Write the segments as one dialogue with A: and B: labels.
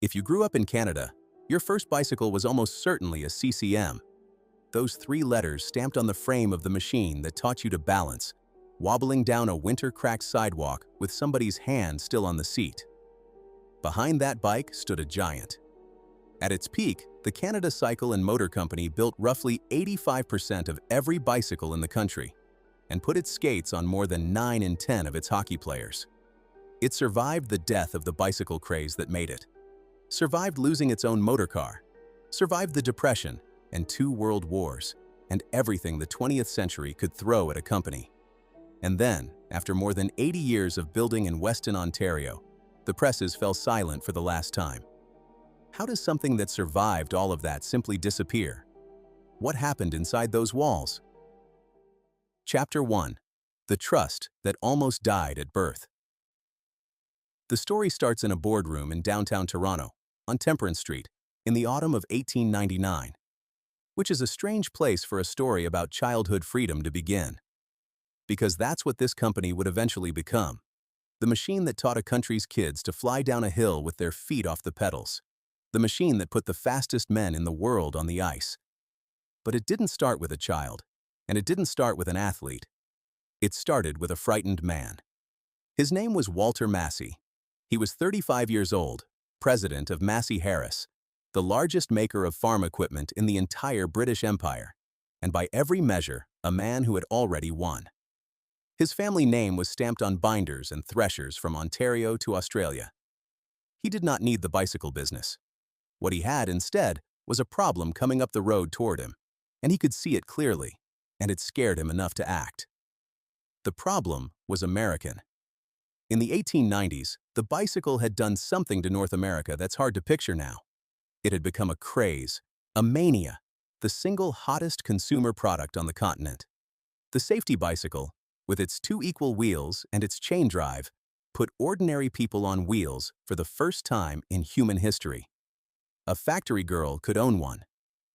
A: If you grew up in Canada, your first bicycle was almost certainly a CCM. Those three letters stamped on the frame of the machine that taught you to balance, wobbling down a winter-cracked sidewalk with somebody's hand still on the seat. Behind that bike stood a giant. At its peak, the Canada Cycle and Motor Company built roughly 85% of every bicycle in the country and put its skates on more than 9 in 10 of its hockey players. It survived the death of the bicycle craze that made it, survived losing its own motor car, survived the Depression and 2 world wars, and everything the 20th century could throw at a company. And then, after more than 80 years of building in Weston, Ontario, the presses fell silent for the last time. How does something that survived all of that simply disappear? What happened inside those walls? Chapter 1. The Trust That Almost Died at Birth. The story starts in a boardroom in downtown Toronto, on Temperance Street, in the autumn of 1899, which is a strange place for a story about childhood freedom to begin. Because that's what this company would eventually become, the machine that taught a country's kids to fly down a hill with their feet off the pedals, the machine that put the fastest men in the world on the ice. But it didn't start with a child, and it didn't start with an athlete. It started with a frightened man. His name was Walter Massey. He was 35 years old, president of Massey Harris, the largest maker of farm equipment in the entire British Empire, and by every measure, a man who had already won. His family name was stamped on binders and threshers from Ontario to Australia. He did not need the bicycle business. What he had instead was a problem coming up the road toward him, and he could see it clearly, and it scared him enough to act. The problem was American. In the 1890s, the bicycle had done something to North America that's hard to picture now. It had become a craze, a mania, the single hottest consumer product on the continent. The safety bicycle, with its 2 equal wheels and its chain drive, put ordinary people on wheels for the first time in human history. A factory girl could own one.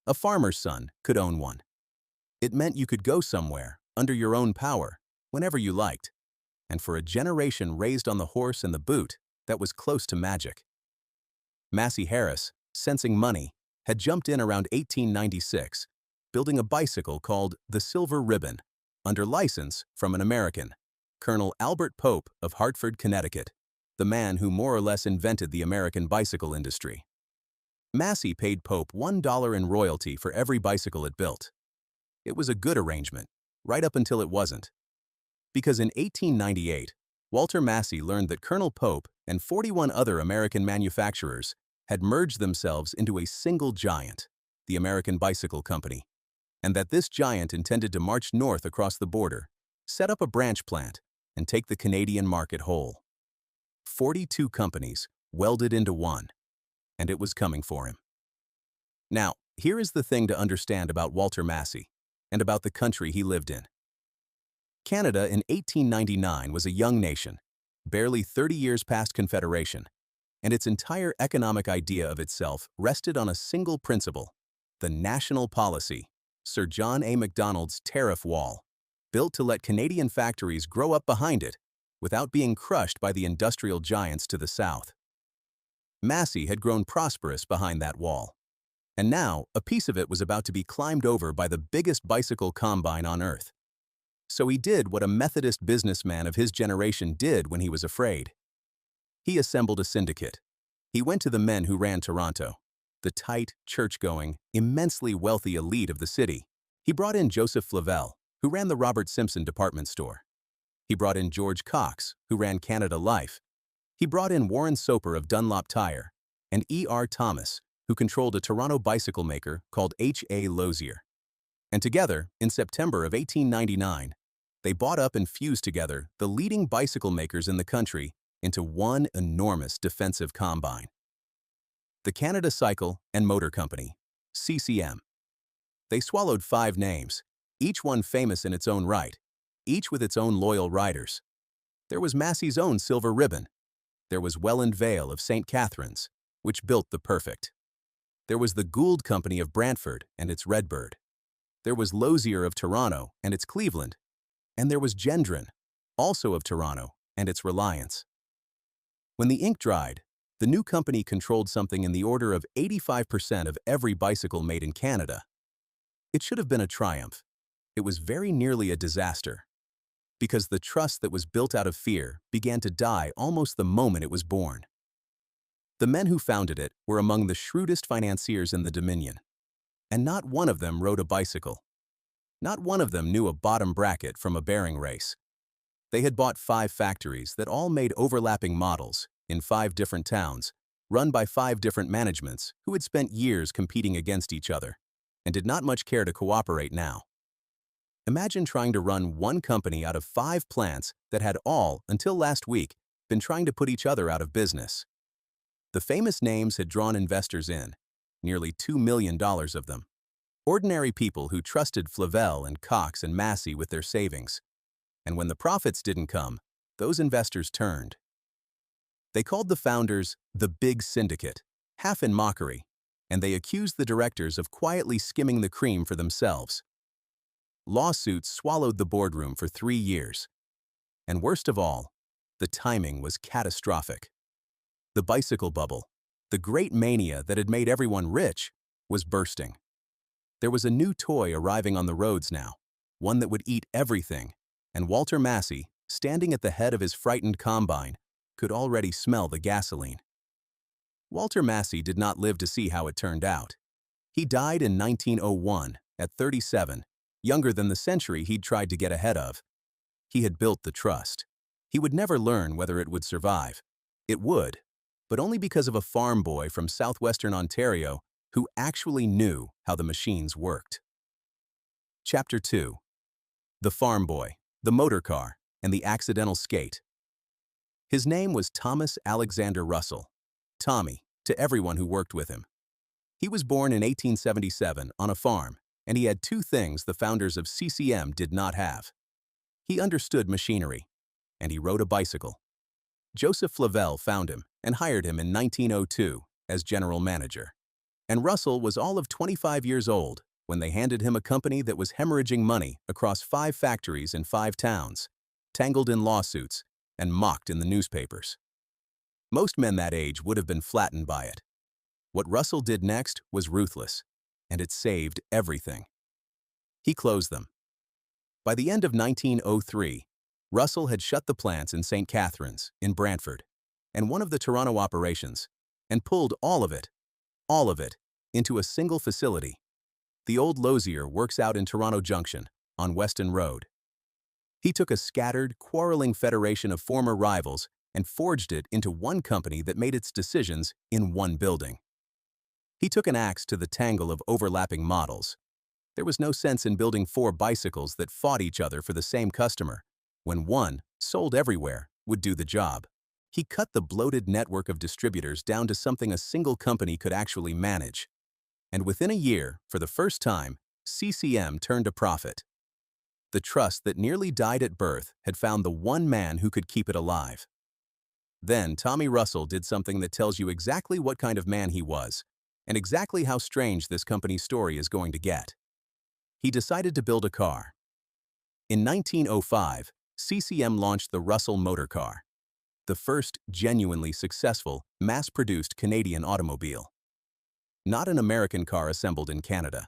A: A farmer's son could own one. It meant you could go somewhere, under your own power, whenever you liked. And for a generation raised on the horse and the boot, that was close to magic. Massey Harris, sensing money, had jumped in around 1896, building a bicycle called the Silver Ribbon, under license from an American, Colonel Albert Pope of Hartford, Connecticut, the man who more or less invented the American bicycle industry. Massey paid Pope $1 in royalty for every bicycle it built. It was a good arrangement, right up until it wasn't. Because in 1898, Walter Massey learned that Colonel Pope and 41 other American manufacturers had merged themselves into a single giant, the American Bicycle Company, and that this giant intended to march north across the border, set up a branch plant, and take the Canadian market whole. 42 companies welded into one, and it was coming for him. Now, here is the thing to understand about Walter Massey, and about the country he lived in. Canada in 1899 was a young nation, barely 30 years past Confederation, and its entire economic idea of itself rested on a single principle, the national policy, Sir John A. Macdonald's tariff wall, built to let Canadian factories grow up behind it without being crushed by the industrial giants to the south. Massey had grown prosperous behind that wall, and now a piece of it was about to be climbed over by the biggest bicycle combine on earth. So he did what a Methodist businessman of his generation did when he was afraid. He assembled a syndicate. He went to the men who ran Toronto, the tight, church-going, immensely wealthy elite of the city. He brought in Joseph Flavel, who ran the Robert Simpson department store. He brought in George Cox, who ran Canada Life. He brought in Warren Soper of Dunlop Tire, and E.R. Thomas, who controlled a Toronto bicycle maker called H.A. Lozier. And together, in September of 1899, they bought up and fused together the leading bicycle makers in the country into one enormous defensive combine. The Canada Cycle and Motor Company, CCM. They swallowed 5 names, each one famous in its own right, each with its own loyal riders. There was Massey's own Silver Ribbon. There was Welland Vale of St. Catharines, which built the Perfect. There was the Gould Company of Brantford and its Redbird. There was Lozier of Toronto and its Cleveland. And there was Gendron, also of Toronto, and its Reliance. When the ink dried, The new company controlled something in the order of 85% of every bicycle made in Canada. It should have been a triumph. It was very nearly a disaster, because the trust that was built out of fear began to die almost the moment it was born. The men who founded it were among the shrewdest financiers in the Dominion, and not one of them rode a bicycle. Not one of them knew a bottom bracket from a bearing race. They had bought 5 factories that all made overlapping models in 5 different towns, run by 5 different managements who had spent years competing against each other and did not much care to cooperate now. Imagine trying to run one company out of 5 plants that had all, until last week, been trying to put each other out of business. The famous names had drawn investors in, nearly $2 million of them. Ordinary people who trusted Flavel and Cox and Massey with their savings. And when the profits didn't come, those investors turned. They called the founders the Big Syndicate, half in mockery, and they accused the directors of quietly skimming the cream for themselves. Lawsuits swallowed the boardroom for 3 years. And worst of all, the timing was catastrophic. The bicycle bubble, the great mania that had made everyone rich, was bursting. There was a new toy arriving on the roads now, one that would eat everything, and Walter Massey, standing at the head of his frightened combine, could already smell the gasoline. Walter Massey did not live to see how it turned out. He died in 1901, at 37, younger than the century he'd tried to get ahead of. He had built the trust. He would never learn whether it would survive. It would, but only because of a farm boy from southwestern Ontario who actually knew how the machines worked. Chapter 2. The Farm Boy, the Motor Car, and the Accidental Skate. His name was Thomas Alexander Russell, Tommy, to everyone who worked with him. He was born in 1877 on a farm, and he had 2 things the founders of CCM did not have. He understood machinery, and he rode a bicycle. Joseph Flavel found him and hired him in 1902 as general manager. And Russell was all of 25 years old when they handed him a company that was hemorrhaging money across 5 factories in 5 towns, tangled in lawsuits, and mocked in the newspapers. Most men that age would have been flattened by it. What Russell did next was ruthless, and it saved everything. He closed them. By the end of 1903, Russell had shut the plants in St. Catharines, in Brantford, and one of the Toronto operations, and pulled all of it, into a single facility. The old Lozier Works out in Toronto Junction, on Weston Road. He took a scattered, quarreling federation of former rivals and forged it into one company that made its decisions in one building. He took an axe to the tangle of overlapping models. There was no sense in building 4 bicycles that fought each other for the same customer, when one, sold everywhere, would do the job. He cut the bloated network of distributors down to something a single company could actually manage. And within a year, for the first time, CCM turned a profit. The trust that nearly died at birth had found the one man who could keep it alive. Then Tommy Russell did something that tells you exactly what kind of man he was, and exactly how strange this company's story is going to get. He decided to build a car. In 1905, CCM launched the Russell Motor Car, the first genuinely successful, mass-produced Canadian automobile. Not an American car assembled in Canada.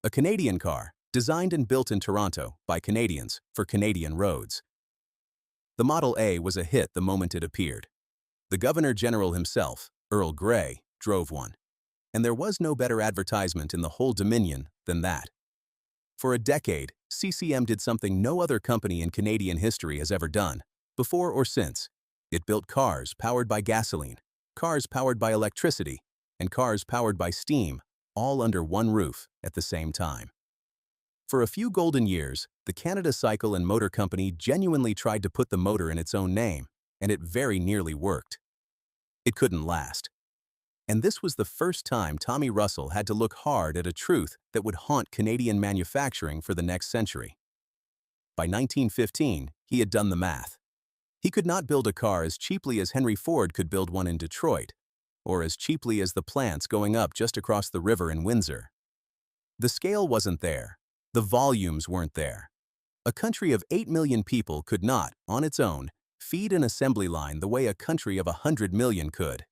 A: A Canadian car, designed and built in Toronto by Canadians for Canadian roads. The Model A was a hit the moment it appeared. The Governor-General himself, Earl Grey, drove one. And there was no better advertisement in the whole Dominion than that. For a decade, CCM did something no other company in Canadian history has ever done, before or since. It built cars powered by gasoline, cars powered by electricity, and cars powered by steam, all under one roof at the same time. For a few golden years, the Canada Cycle and Motor Company genuinely tried to put the motor in its own name, and it very nearly worked. It couldn't last. And this was the first time Tommy Russell had to look hard at a truth that would haunt Canadian manufacturing for the next century. By 1915, he had done the math. He could not build a car as cheaply as Henry Ford could build one in Detroit, or as cheaply as the plants going up just across the river in Windsor. The scale wasn't there. The volumes weren't there. A country of 8 million people could not, on its own, feed an assembly line the way a country of 100 million could.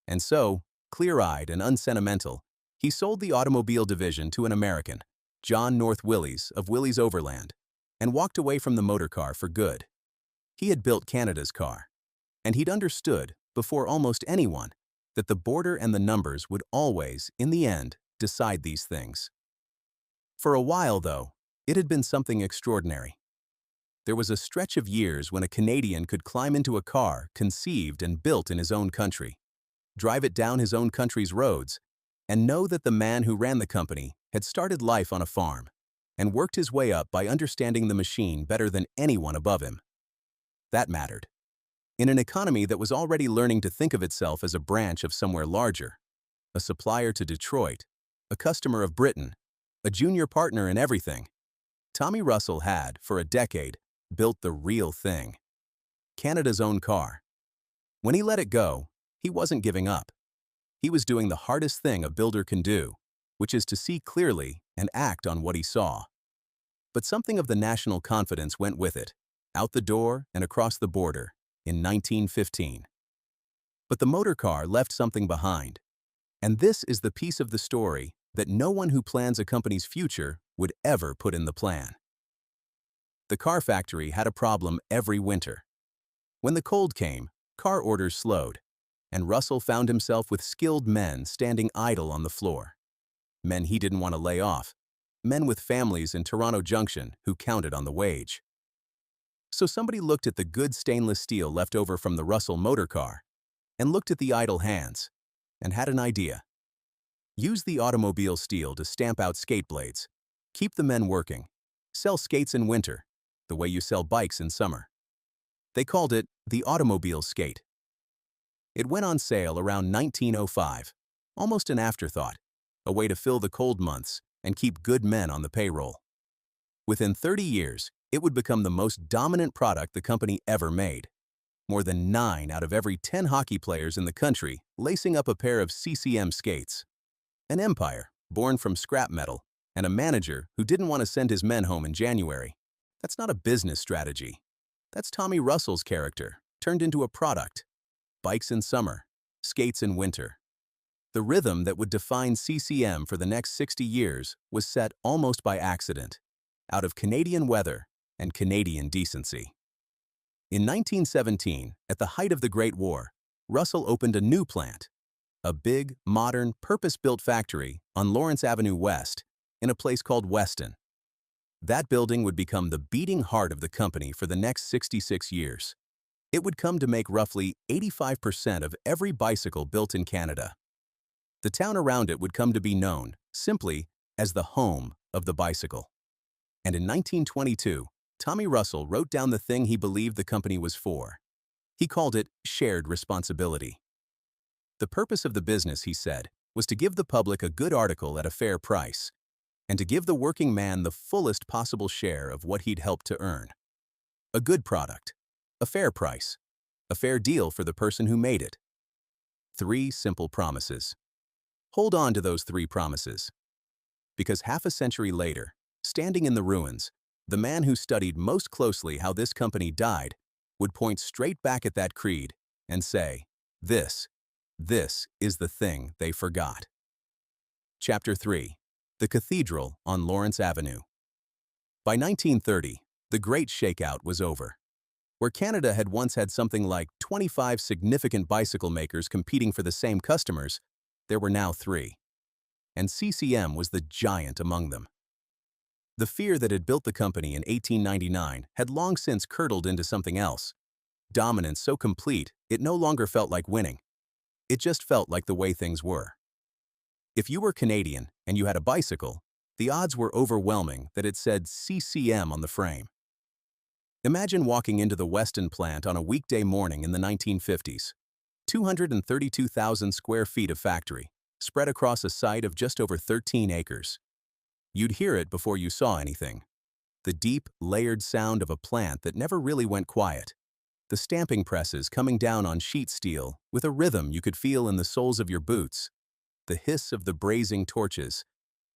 A: And so, clear-eyed and unsentimental, he sold the automobile division to an American, John North Willys of Willys Overland, and walked away from the motor car for good. He had built Canada's car, and he'd understood, before almost anyone, that the border and the numbers would always, in the end, decide these things. For a while, though, it had been something extraordinary. There was a stretch of years when a Canadian could climb into a car conceived and built in his own country, drive it down his own country's roads, and know that the man who ran the company had started life on a farm and worked his way up by understanding the machine better than anyone above him. That mattered. In an economy that was already learning to think of itself as a branch of somewhere larger, a supplier to Detroit, a customer of Britain, a junior partner in everything, Tommy Russell had, for a decade, built the real thing. Canada's own car. When he let it go, he wasn't giving up. He was doing the hardest thing a builder can do, which is to see clearly and act on what he saw. But something of the national confidence went with it, out the door and across the border, in 1915. But the motor car left something behind. And this is the piece of the story that no one who plans a company's future would ever put in the plan. The car factory had a problem every winter. When the cold came, car orders slowed, and Russell found himself with skilled men standing idle on the floor. Men he didn't want to lay off, men with families in Toronto Junction who counted on the wage. So somebody looked at the good stainless steel left over from the Russell motor car, and looked at the idle hands, and had an idea. Use the automobile steel to stamp out skate blades, keep the men working, sell skates in winter, the way you sell bikes in summer. They called it the automobile skate. It went on sale around 1905, almost an afterthought, a way to fill the cold months and keep good men on the payroll. Within 30 years, it would become the most dominant product the company ever made. More than 9 out of every 10 hockey players in the country lacing up a pair of CCM skates. An empire born from scrap metal and a manager who didn't want to send his men home in January. That's not a business strategy. That's Tommy Russell's character, turned into a product. Bikes in summer, skates in winter. The rhythm that would define CCM for the next 60 years was set almost by accident, out of Canadian weather and Canadian decency. In 1917, at the height of the Great War, Russell opened a new plant, a big, modern, purpose-built factory on Lawrence Avenue West, in a place called Weston. That building would become the beating heart of the company for the next 66 years. It would come to make roughly 85% of every bicycle built in Canada. The town around it would come to be known, simply, as the home of the bicycle. And in 1922, Tommy Russell wrote down the thing he believed the company was for. He called it shared responsibility. The purpose of the business, he said, was to give the public a good article at a fair price, and to give the working man the fullest possible share of what he'd helped to earn. A good product, a fair price, a fair deal for the person who made it. 3 simple promises. Hold on to those 3 promises. Because half a century later, standing in the ruins, the man who studied most closely how this company died would point straight back at that creed and say, This is the thing they forgot. Chapter 3. The Cathedral on Lawrence Avenue. By 1930, the Great Shakeout was over. Where Canada had once had something like 25 significant bicycle makers competing for the same customers, there were now 3. And CCM was the giant among them. The fear that had built the company in 1899 had long since curdled into something else. Dominance so complete, it no longer felt like winning. It just felt like the way things were. If you were Canadian and you had a bicycle, the odds were overwhelming that it said CCM on the frame. Imagine walking into the Weston plant on a weekday morning in the 1950s. 232,000 square feet of factory, spread across a site of just over 13 acres. You'd hear it before you saw anything. The deep, layered sound of a plant that never really went quiet. The stamping presses coming down on sheet steel with a rhythm you could feel in the soles of your boots. The hiss of the brazing torches.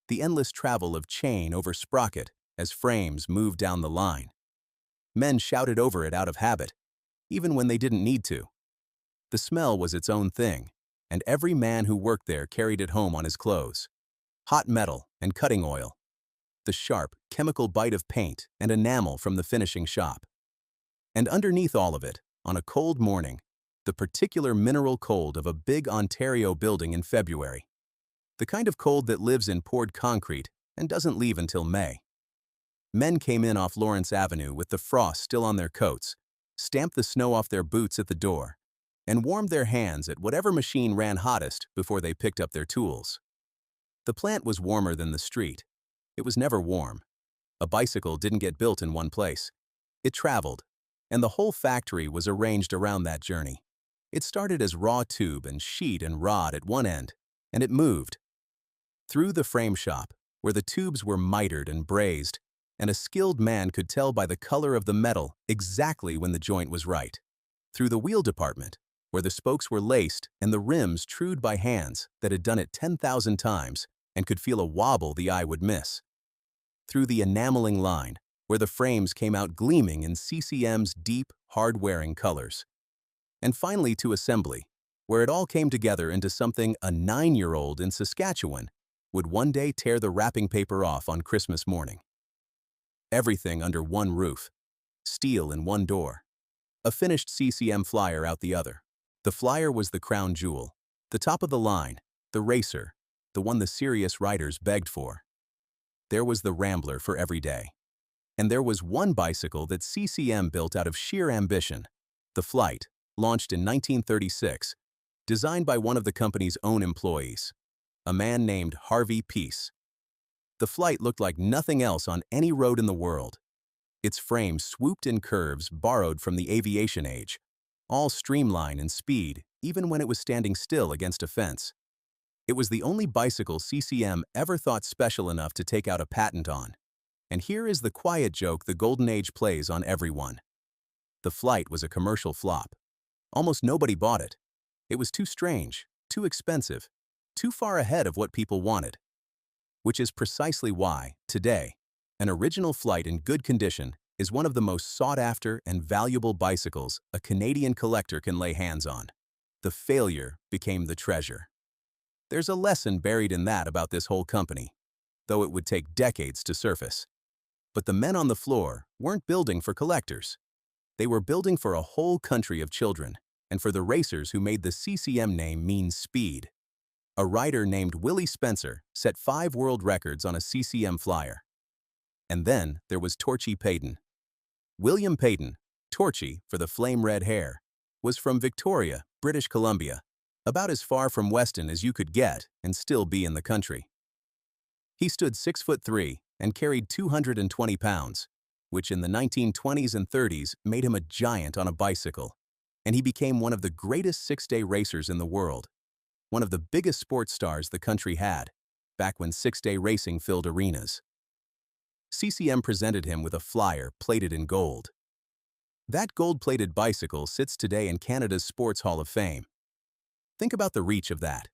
A: The endless travel of chain over sprocket as frames moved down the line. Men shouted over it out of habit, even when they didn't need to. The smell was its own thing, and every man who worked there carried it home on his clothes. Hot metal and cutting oil, the sharp, chemical bite of paint and enamel from the finishing shop. And underneath all of it, on a cold morning, the particular mineral cold of a big Ontario building in February. The kind of cold that lives in poured concrete and doesn't leave until May. Men came in off Lawrence Avenue with the frost still on their coats, stamped the snow off their boots at the door, and warmed their hands at whatever machine ran hottest before they picked up their tools. The plant was warmer than the street. It was never warm. A bicycle didn't get built in one place. It traveled, and the whole factory was arranged around that journey. It started as raw tube and sheet and rod at one end, and it moved. Through the frame shop, where the tubes were mitered and brazed, and a skilled man could tell by the color of the metal exactly when the joint was right. Through the wheel department, where the spokes were laced and the rims trued by hands that had done it 10,000 times and could feel a wobble the eye would miss. Through the enameling line, where the frames came out gleaming in CCM's deep, hard-wearing colors. And finally to assembly, where it all came together into something a 9-year-old in Saskatchewan would one day tear the wrapping paper off on Christmas morning. Everything under one roof, steel in one door, a finished CCM flyer out the other. The flyer was the crown jewel, the top of the line, the racer, the one the serious riders begged for. There was the Rambler for every day. And there was one bicycle that CCM built out of sheer ambition, the Flight, launched in 1936, designed by one of the company's own employees, a man named Harvey Peace. The Flight looked like nothing else on any road in the world. Its frame swooped in curves borrowed from the aviation age, all streamline and speed, even when it was standing still against a fence. It was the only bicycle CCM ever thought special enough to take out a patent on. And here is the quiet joke the Golden Age plays on everyone. The Flight was a commercial flop. Almost nobody bought it. It was too strange, too expensive, too far ahead of what people wanted. Which is precisely why, today, an original Flight in good condition is one of the most sought-after and valuable bicycles a Canadian collector can lay hands on. The failure became the treasure. There's a lesson buried in that about this whole company, though it would take decades to surface. But the men on the floor weren't building for collectors. They were building for a whole country of children, and for the racers who made the CCM name mean speed. A rider named Willie Spencer set 5 world records on a CCM flyer. And then there was Torchy Payton. William Payton, Torchy for the flame-red hair, was from Victoria, British Columbia, about as far from Weston as you could get and still be in the country. He stood 6'3" and carried 220 pounds, which in the 1920s and 30s made him a giant on a bicycle, and he became one of the greatest 6-day racers in the world, one of the biggest sports stars the country had, back when 6-day racing filled arenas. CCM presented him with a flyer plated in gold. That gold-plated bicycle sits today in Canada's Sports Hall of Fame. Think about the reach of that.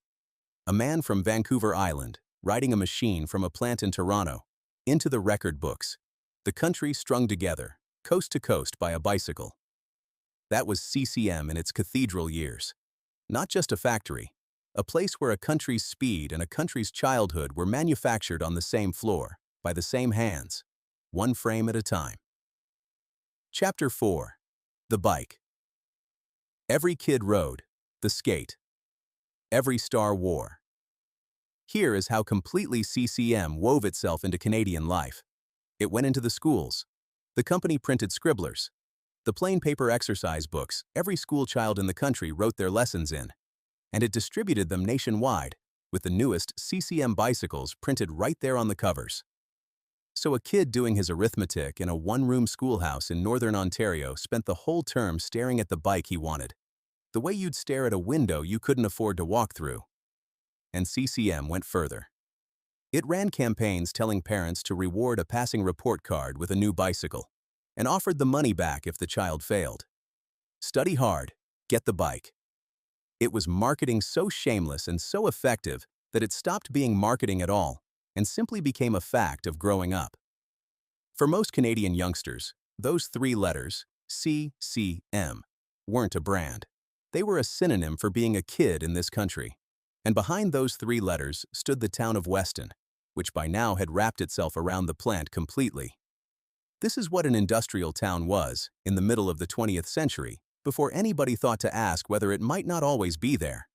A: A man from Vancouver Island, riding a machine from a plant in Toronto, into the record books, the country strung together, coast to coast by a bicycle. That was CCM in its cathedral years. Not just a factory, a place where a country's speed and a country's childhood were manufactured on the same floor, by the same hands, one frame at a time. Chapter 4. The Bike. Every kid rode, the skate. Every star wore. Here is how completely CCM wove itself into Canadian life. It went into the schools. The company printed scribblers. The plain paper exercise books every school child in the country wrote their lessons in. And it distributed them nationwide, with the newest CCM bicycles printed right there on the covers. So a kid doing his arithmetic in a one-room schoolhouse in Northern Ontario spent the whole term staring at the bike he wanted, the way you'd stare at a window you couldn't afford to walk through. And CCM went further. It ran campaigns telling parents to reward a passing report card with a new bicycle, and offered the money back if the child failed. Study hard, get the bike. It was marketing so shameless and so effective that it stopped being marketing at all and simply became a fact of growing up. For most Canadian youngsters, those 3 letters, CCM, weren't a brand. They were a synonym for being a kid in this country. And behind those three letters stood the town of Weston, which by now had wrapped itself around the plant completely. This is what an industrial town was in the middle of the 20th century, before anybody thought to ask whether it might not always be there.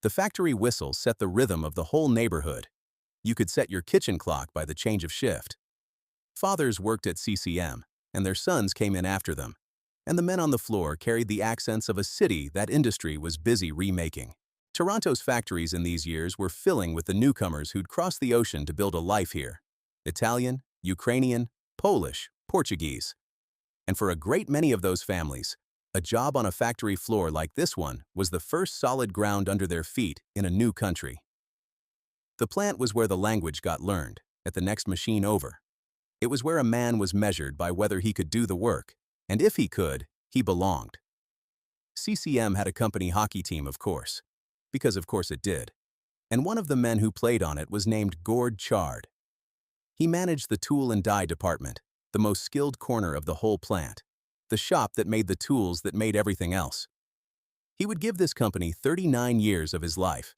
A: The factory whistle set the rhythm of the whole neighborhood. You could set your kitchen clock by the change of shift. Fathers worked at CCM, and their sons came in after them, and the men on the floor carried the accents of a city that industry was busy remaking. Toronto's factories in these years were filling with the newcomers who'd crossed the ocean to build a life here. Italian, Ukrainian, Polish, Portuguese. And for a great many of those families, a job on a factory floor like this one was the first solid ground under their feet in a new country. The plant was where the language got learned, at the next machine over. It was where a man was measured by whether he could do the work, and if he could, he belonged. CCM had a company hockey team, of course, because of course it did, and one of the men who played on it was named Gord Chard. He managed the tool and die department, the most skilled corner of the whole plant, the shop that made the tools that made everything else. He would give this company 39 years of his life.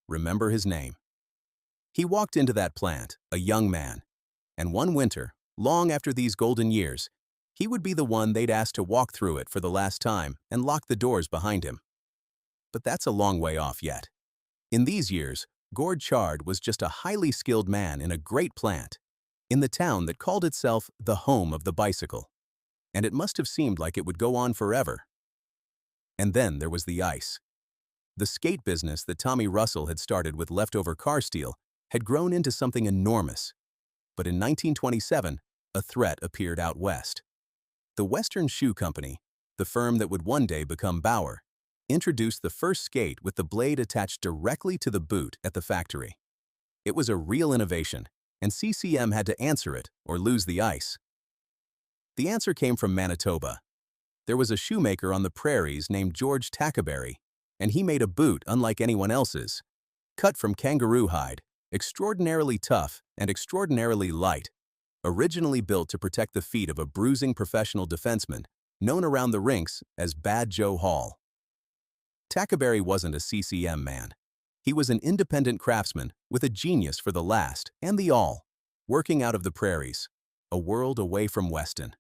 A: Remember his name. He walked into that plant, a young man, and one winter, long after these golden years, he would be the one they'd ask to walk through it for the last time and lock the doors behind him. But that's a long way off yet. In these years, Gord Chard was just a highly skilled man in a great plant, in the town that called itself the home of the bicycle. And it must have seemed like it would go on forever. And then there was the ice. The skate business that Tommy Russell had started with leftover car steel had grown into something enormous. But in 1927, a threat appeared out west. The Western Shoe Company, the firm that would one day become Bauer, introduced the first skate with the blade attached directly to the boot at the factory. It was a real innovation, and CCM had to answer it or lose the ice. The answer came from Manitoba. There was a shoemaker on the prairies named George Tackaberry, and he made a boot unlike anyone else's, cut from kangaroo hide, extraordinarily tough and extraordinarily light, originally built to protect the feet of a bruising professional defenseman known around the rinks as Bad Joe Hall. Tackaberry wasn't a CCM man. He was an independent craftsman with a genius for the last and the all, working out of the prairies, a world away from Weston.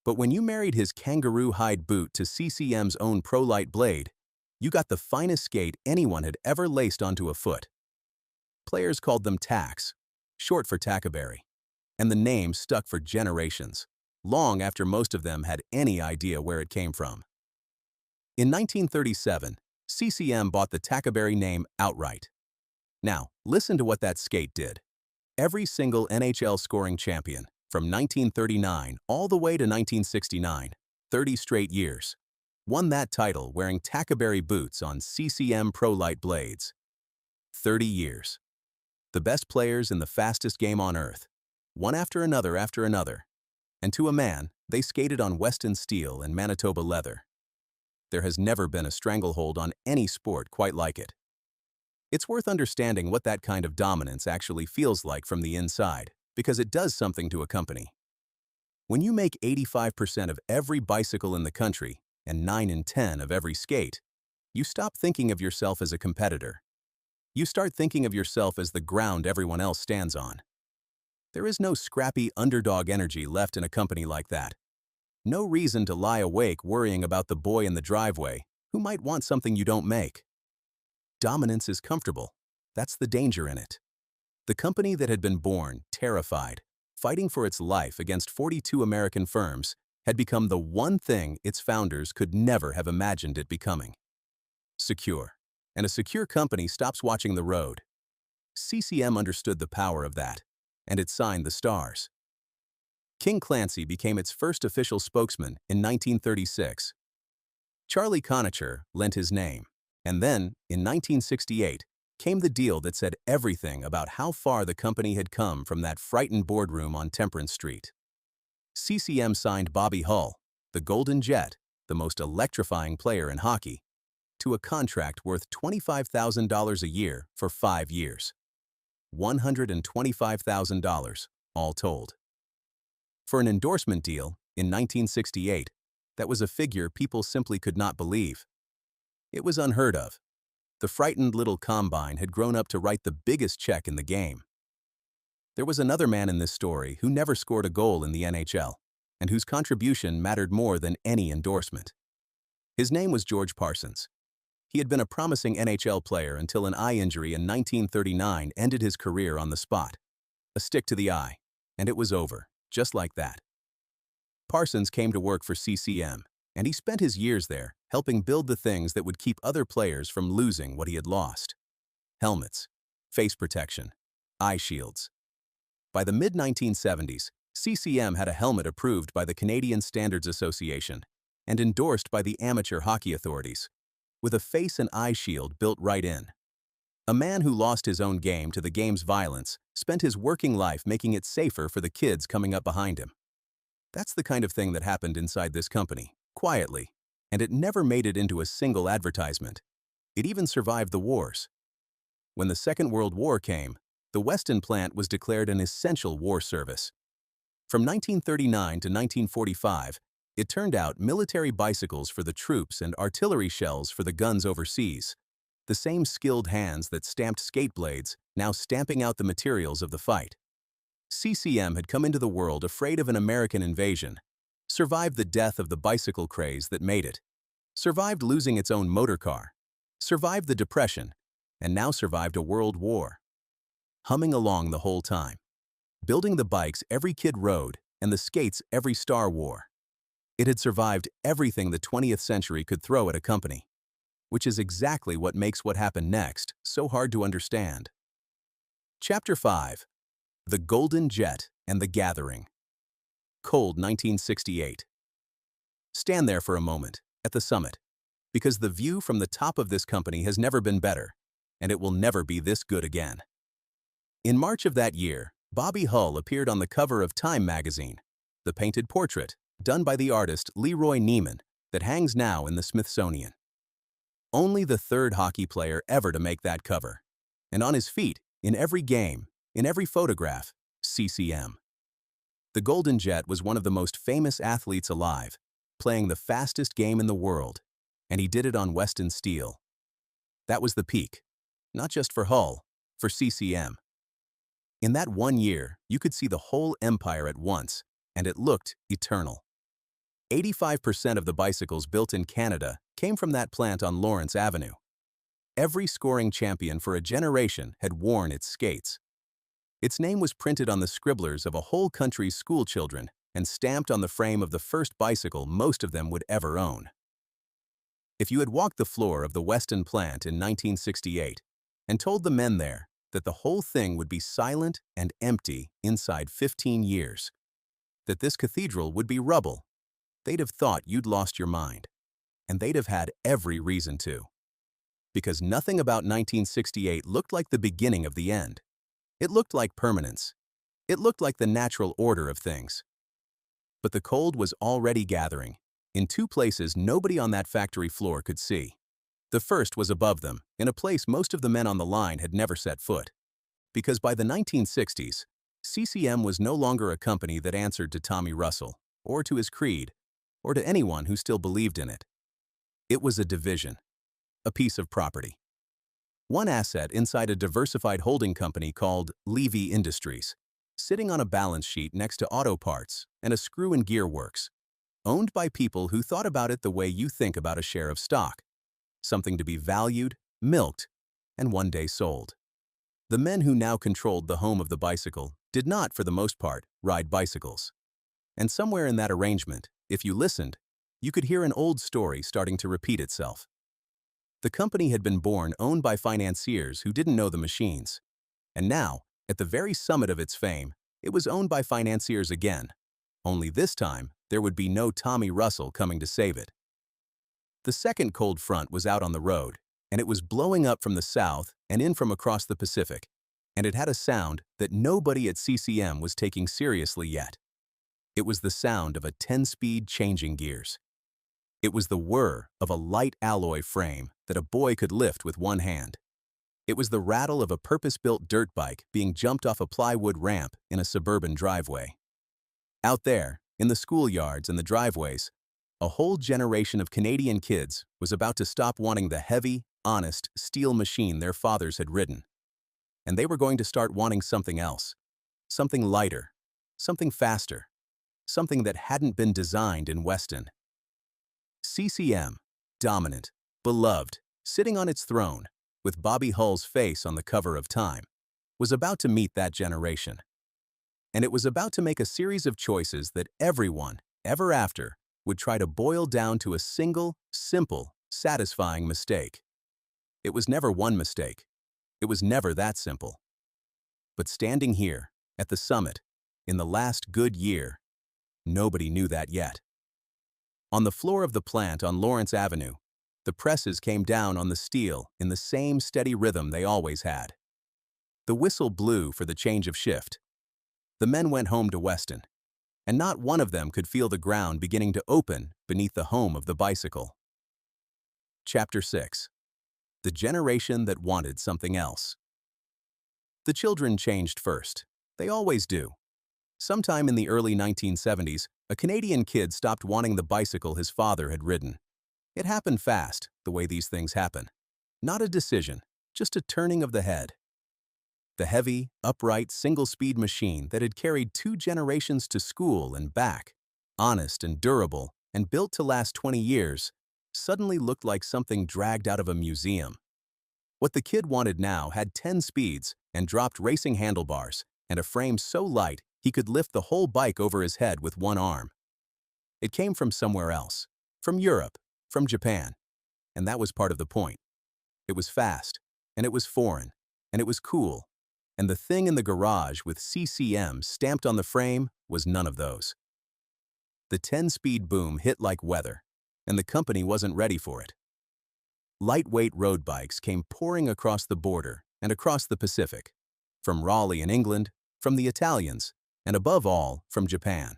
A: But when you married his kangaroo hide boot to CCM's own ProLite blade, you got the finest skate anyone had ever laced onto a foot. Players called them tacks, short for Tackaberry, and the name stuck for generations, long after most of them had any idea where it came from. In 1937, CCM bought the Tackaberry name outright. Now, listen to what that skate did. Every single NHL scoring champion, from 1939 all the way to 1969, 30 straight years, won that title wearing Tackaberry boots on CCM ProLite blades. 30 years. The best players in the fastest game on earth, one after another. And to a man, they skated on Weston steel and Manitoba leather. There has never been a stranglehold on any sport quite like it. It's worth understanding what that kind of dominance actually feels like from the inside, because it does something to a company. When you make 85% of every bicycle in the country and 9 in 10 of every skate, you stop thinking of yourself as a competitor. You start thinking of yourself as the ground everyone else stands on. There is no scrappy underdog energy left in a company like that. No reason to lie awake worrying about the boy in the driveway who might want something you don't make. Dominance is comfortable. That's the danger in it. The company that had been born, terrified, fighting for its life against 42 American firms, had become the one thing its founders could never have imagined it becoming. Secure. And a secure company stops watching the road. CCM understood the power of that, and it signed the stars. King Clancy became its first official spokesman in 1936. Charlie Conacher lent his name, and then, in 1968, came the deal that said everything about how far the company had come from that frightened boardroom on Temperance Street. CCM signed Bobby Hull, the Golden Jet, the most electrifying player in hockey, to a contract worth $25,000 a year for 5 years. $125,000, all told. For an endorsement deal, in 1968, That was a figure people simply could not believe. It was unheard of. The frightened little combine had grown up to write the biggest check in the game. There was another man in this story who never scored a goal in the NHL, and whose contribution mattered more than any endorsement. His name was George Parsons. He had been a promising NHL player until an eye injury in 1939 ended his career on the spot. A stick to the eye, and it was over, just like that. Parsons came to work for CCM, and he spent his years there helping build the things that would keep other players from losing what he had lost. Helmets, face protection, eye shields. By the mid-1970s, CCM had a helmet approved by the Canadian Standards Association and endorsed by the amateur hockey authorities, with a face and eye shield built right in. A man who lost his own game to the game's violence spent his working life making it safer for the kids coming up behind him. That's the kind of thing that happened inside this company, quietly, and it never made it into a single advertisement. It even survived the wars. When the Second World War came, the Weston plant was declared an essential war service. From 1939 to 1945, it turned out military bicycles for the troops and artillery shells for the guns overseas. The same skilled hands that stamped skate blades, now stamping out the materials of the fight. CCM had come into the world afraid of an American invasion, survived the death of the bicycle craze that made it, survived losing its own motor car, survived the Depression, and now survived a world war. Humming along the whole time, building the bikes every kid rode and the skates every star wore. It had survived everything the 20th century could throw at a company, which is exactly what makes what happened next so hard to understand. Chapter 5. The Golden Jet and the Gathering. Cold 1968. Stand there for a moment, at the summit, because the view from the top of this company has never been better, and it will never be this good again. In March of that year, Bobby Hull appeared on the cover of Time magazine, the painted portrait, done by the artist Leroy Neiman, that hangs now in the Smithsonian. Only the third hockey player ever to make that cover, and on his feet, in every game, in every photograph, CCM. The Golden Jet was one of the most famous athletes alive, playing the fastest game in the world, and he did it on Weston steel. That was the peak, not just for Hull, for CCM. In that 1 year, you could see the whole empire at once, and it looked eternal. 85% of the bicycles built in Canada came from that plant on Lawrence Avenue. Every scoring champion for a generation had worn its skates. Its name was printed on the scribblers of a whole country's schoolchildren and stamped on the frame of the first bicycle most of them would ever own. If you had walked the floor of the Weston plant in 1968 and told the men there that the whole thing would be silent and empty inside 15 years, that this cathedral would be rubble, they'd have thought you'd lost your mind, and they'd have had every reason to. Because nothing about 1968 looked like the beginning of the end. It looked like permanence. It looked like the natural order of things. But the cold was already gathering, in two places nobody on that factory floor could see. The first was above them, in a place most of the men on the line had never set foot. Because by the 1960s, CCM was no longer a company that answered to Tommy Russell, or to his creed, or to anyone who still believed in it. It was a division, a piece of property. One asset inside a diversified holding company called Levy Industries, sitting on a balance sheet next to auto parts and a screw and gear works, owned by people who thought about it the way you think about a share of stock, something to be valued, milked, and one day sold. The men who now controlled the home of the bicycle did not, for the most part, ride bicycles. And somewhere in that arrangement, if you listened, you could hear an old story starting to repeat itself. The company had been born owned by financiers who didn't know the machines. And now, at the very summit of its fame, it was owned by financiers again. Only this time, there would be no Tommy Russell coming to save it. The second cold front was out on the road, and it was blowing up from the south and in from across the Pacific, and it had a sound that nobody at CCM was taking seriously yet. It was the sound of a 10-speed changing gears. It was the whir of a light alloy frame that a boy could lift with one hand. It was the rattle of a purpose-built dirt bike being jumped off a plywood ramp in a suburban driveway. Out there, in the schoolyards and the driveways, A whole generation of Canadian kids was about to stop wanting the heavy, honest, steel machine their fathers had ridden. And they were going to start wanting something else. Something lighter, something faster, something that hadn't been designed in Weston. CCM, dominant, beloved, sitting on its throne, with Bobby Hull's face on the cover of Time, was about to meet that generation. And it was about to make a series of choices that everyone, ever after, would try to boil down to a single, simple, satisfying mistake. It was never one mistake. It was never that simple. But standing here, at the summit, in the last good year, nobody knew that yet. On the floor of the plant on Lawrence Avenue, the presses came down on the steel in the same steady rhythm they always had. The whistle blew for the change of shift. The men went home to Weston, and not one of them could feel the ground beginning to open beneath the home of the bicycle. Chapter 6. The generation that wanted something else. The children changed first. They always do. Sometime in the early 1970s, a Canadian kid stopped wanting the bicycle his father had ridden. It happened fast, the way these things happen. Not a decision, just a turning of the head. The heavy, upright, single-speed machine that had carried 2 generations to school and back, honest and durable, and built to last 20 years, suddenly looked like something dragged out of a museum. What the kid wanted now had 10 speeds and dropped racing handlebars and a frame so light he could lift the whole bike over his head with one arm. It came from somewhere else, from Europe, from Japan, and that was part of the point. It was fast, and it was foreign, and it was cool, and the thing in the garage with CCM stamped on the frame was none of those. The 10-speed boom hit like weather, and the company wasn't ready for it. Lightweight road bikes came pouring across the border and across the Pacific, from Raleigh in England, from the Italians, and above all, from Japan.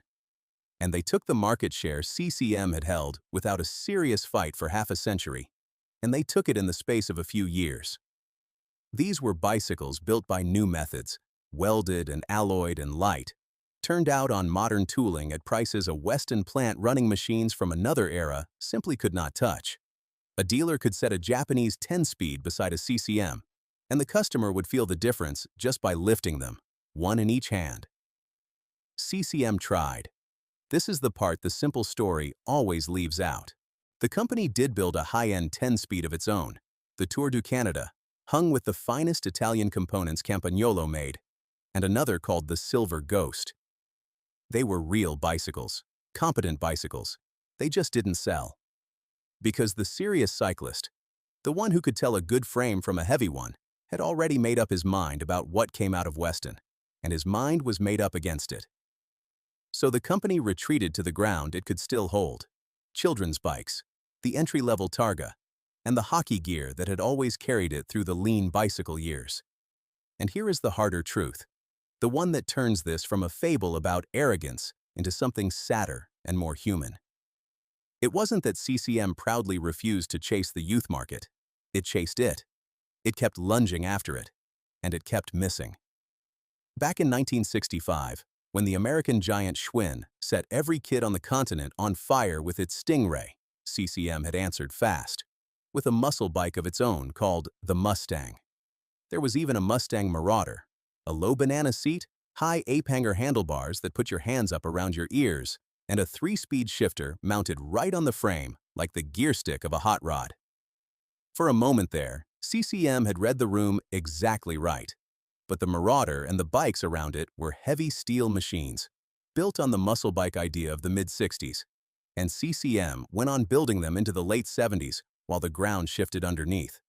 A: And they took the market share CCM had held without a serious fight for half a century, and they took it in the space of a few years. These were bicycles built by new methods, welded and alloyed and light, turned out on modern tooling at prices a Weston plant running machines from another era simply could not touch. A dealer could set a Japanese 10-speed beside a CCM, and the customer would feel the difference just by lifting them, one in each hand. CCM tried. This is the part the simple story always leaves out. The company did build a high-end 10-speed of its own, the Tour du Canada, hung with the finest Italian components Campagnolo made, and another called the Silver Ghost. They were real bicycles, competent bicycles. They just didn't sell. Because the serious cyclist, the one who could tell a good frame from a heavy one, had already made up his mind about what came out of Weston, and his mind was made up against it. So the company retreated to the ground it could still hold: children's bikes, the entry-level Targa, and the hockey gear that had always carried it through the lean bicycle years. And here is the harder truth, the one that turns this from a fable about arrogance into something sadder and more human. It wasn't that CCM proudly refused to chase the youth market. It chased it. It kept lunging after it, and it kept missing. Back in 1965, when the American giant Schwinn set every kid on the continent on fire with its Stingray, CCM had answered fast, with a muscle bike of its own called the Mustang. There was even a Mustang Marauder, a low banana seat, high ape-hanger handlebars that put your hands up around your ears, and a 3-speed shifter mounted right on the frame like the gear stick of a hot rod. For a moment there, CCM had read the room exactly right, but the Marauder and the bikes around it were heavy steel machines, built on the muscle bike idea of the mid-60s, and CCM went on building them into the late 70s while the ground shifted underneath.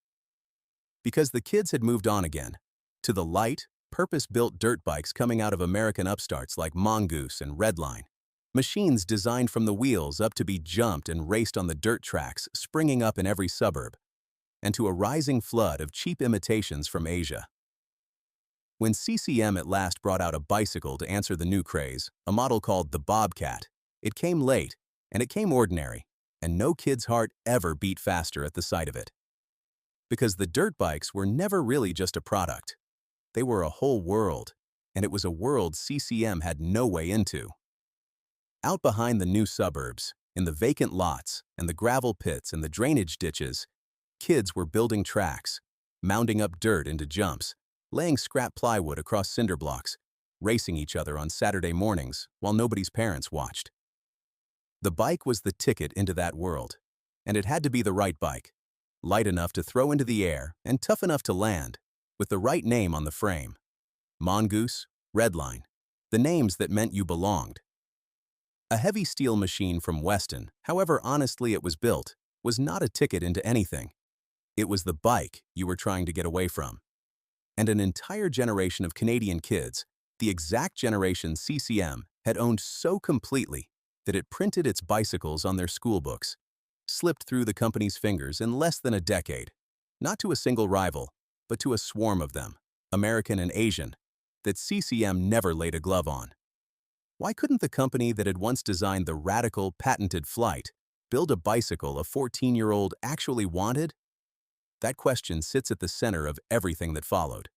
A: Because the kids had moved on again, to the light, purpose-built dirt bikes coming out of American upstarts like Mongoose and Redline, machines designed from the wheels up to be jumped and raced on the dirt tracks springing up in every suburb, and to a rising flood of cheap imitations from Asia. When CCM at last brought out a bicycle to answer the new craze, a model called the Bobcat, it came late, and it came ordinary, and no kid's heart ever beat faster at the sight of it. Because the dirt bikes were never really just a product. They were a whole world, and it was a world CCM had no way into. Out behind the new suburbs, In the vacant lots and the gravel pits and the drainage ditches, kids were building tracks, mounding up dirt into jumps, laying scrap plywood across cinder blocks, racing each other on Saturday mornings while nobody's parents watched. The bike was the ticket into that world, and it had to be the right bike, light enough to throw into the air and tough enough to land, with the right name on the frame. Mongoose, Redline, the names that meant you belonged. A heavy steel machine from Weston, however honestly it was built, was not a ticket into anything. It was the bike you were trying to get away from. And an entire generation of Canadian kids, the exact generation CCM had owned so completely that it printed its bicycles on their school books, slipped through the company's fingers in less than a decade, not to a single rival, but to a swarm of them, American and Asian, that CCM never laid a glove on. Why couldn't the company that had once designed the radical, patented flight build a bicycle a 14-year-old actually wanted? That question sits at the center of everything that followed.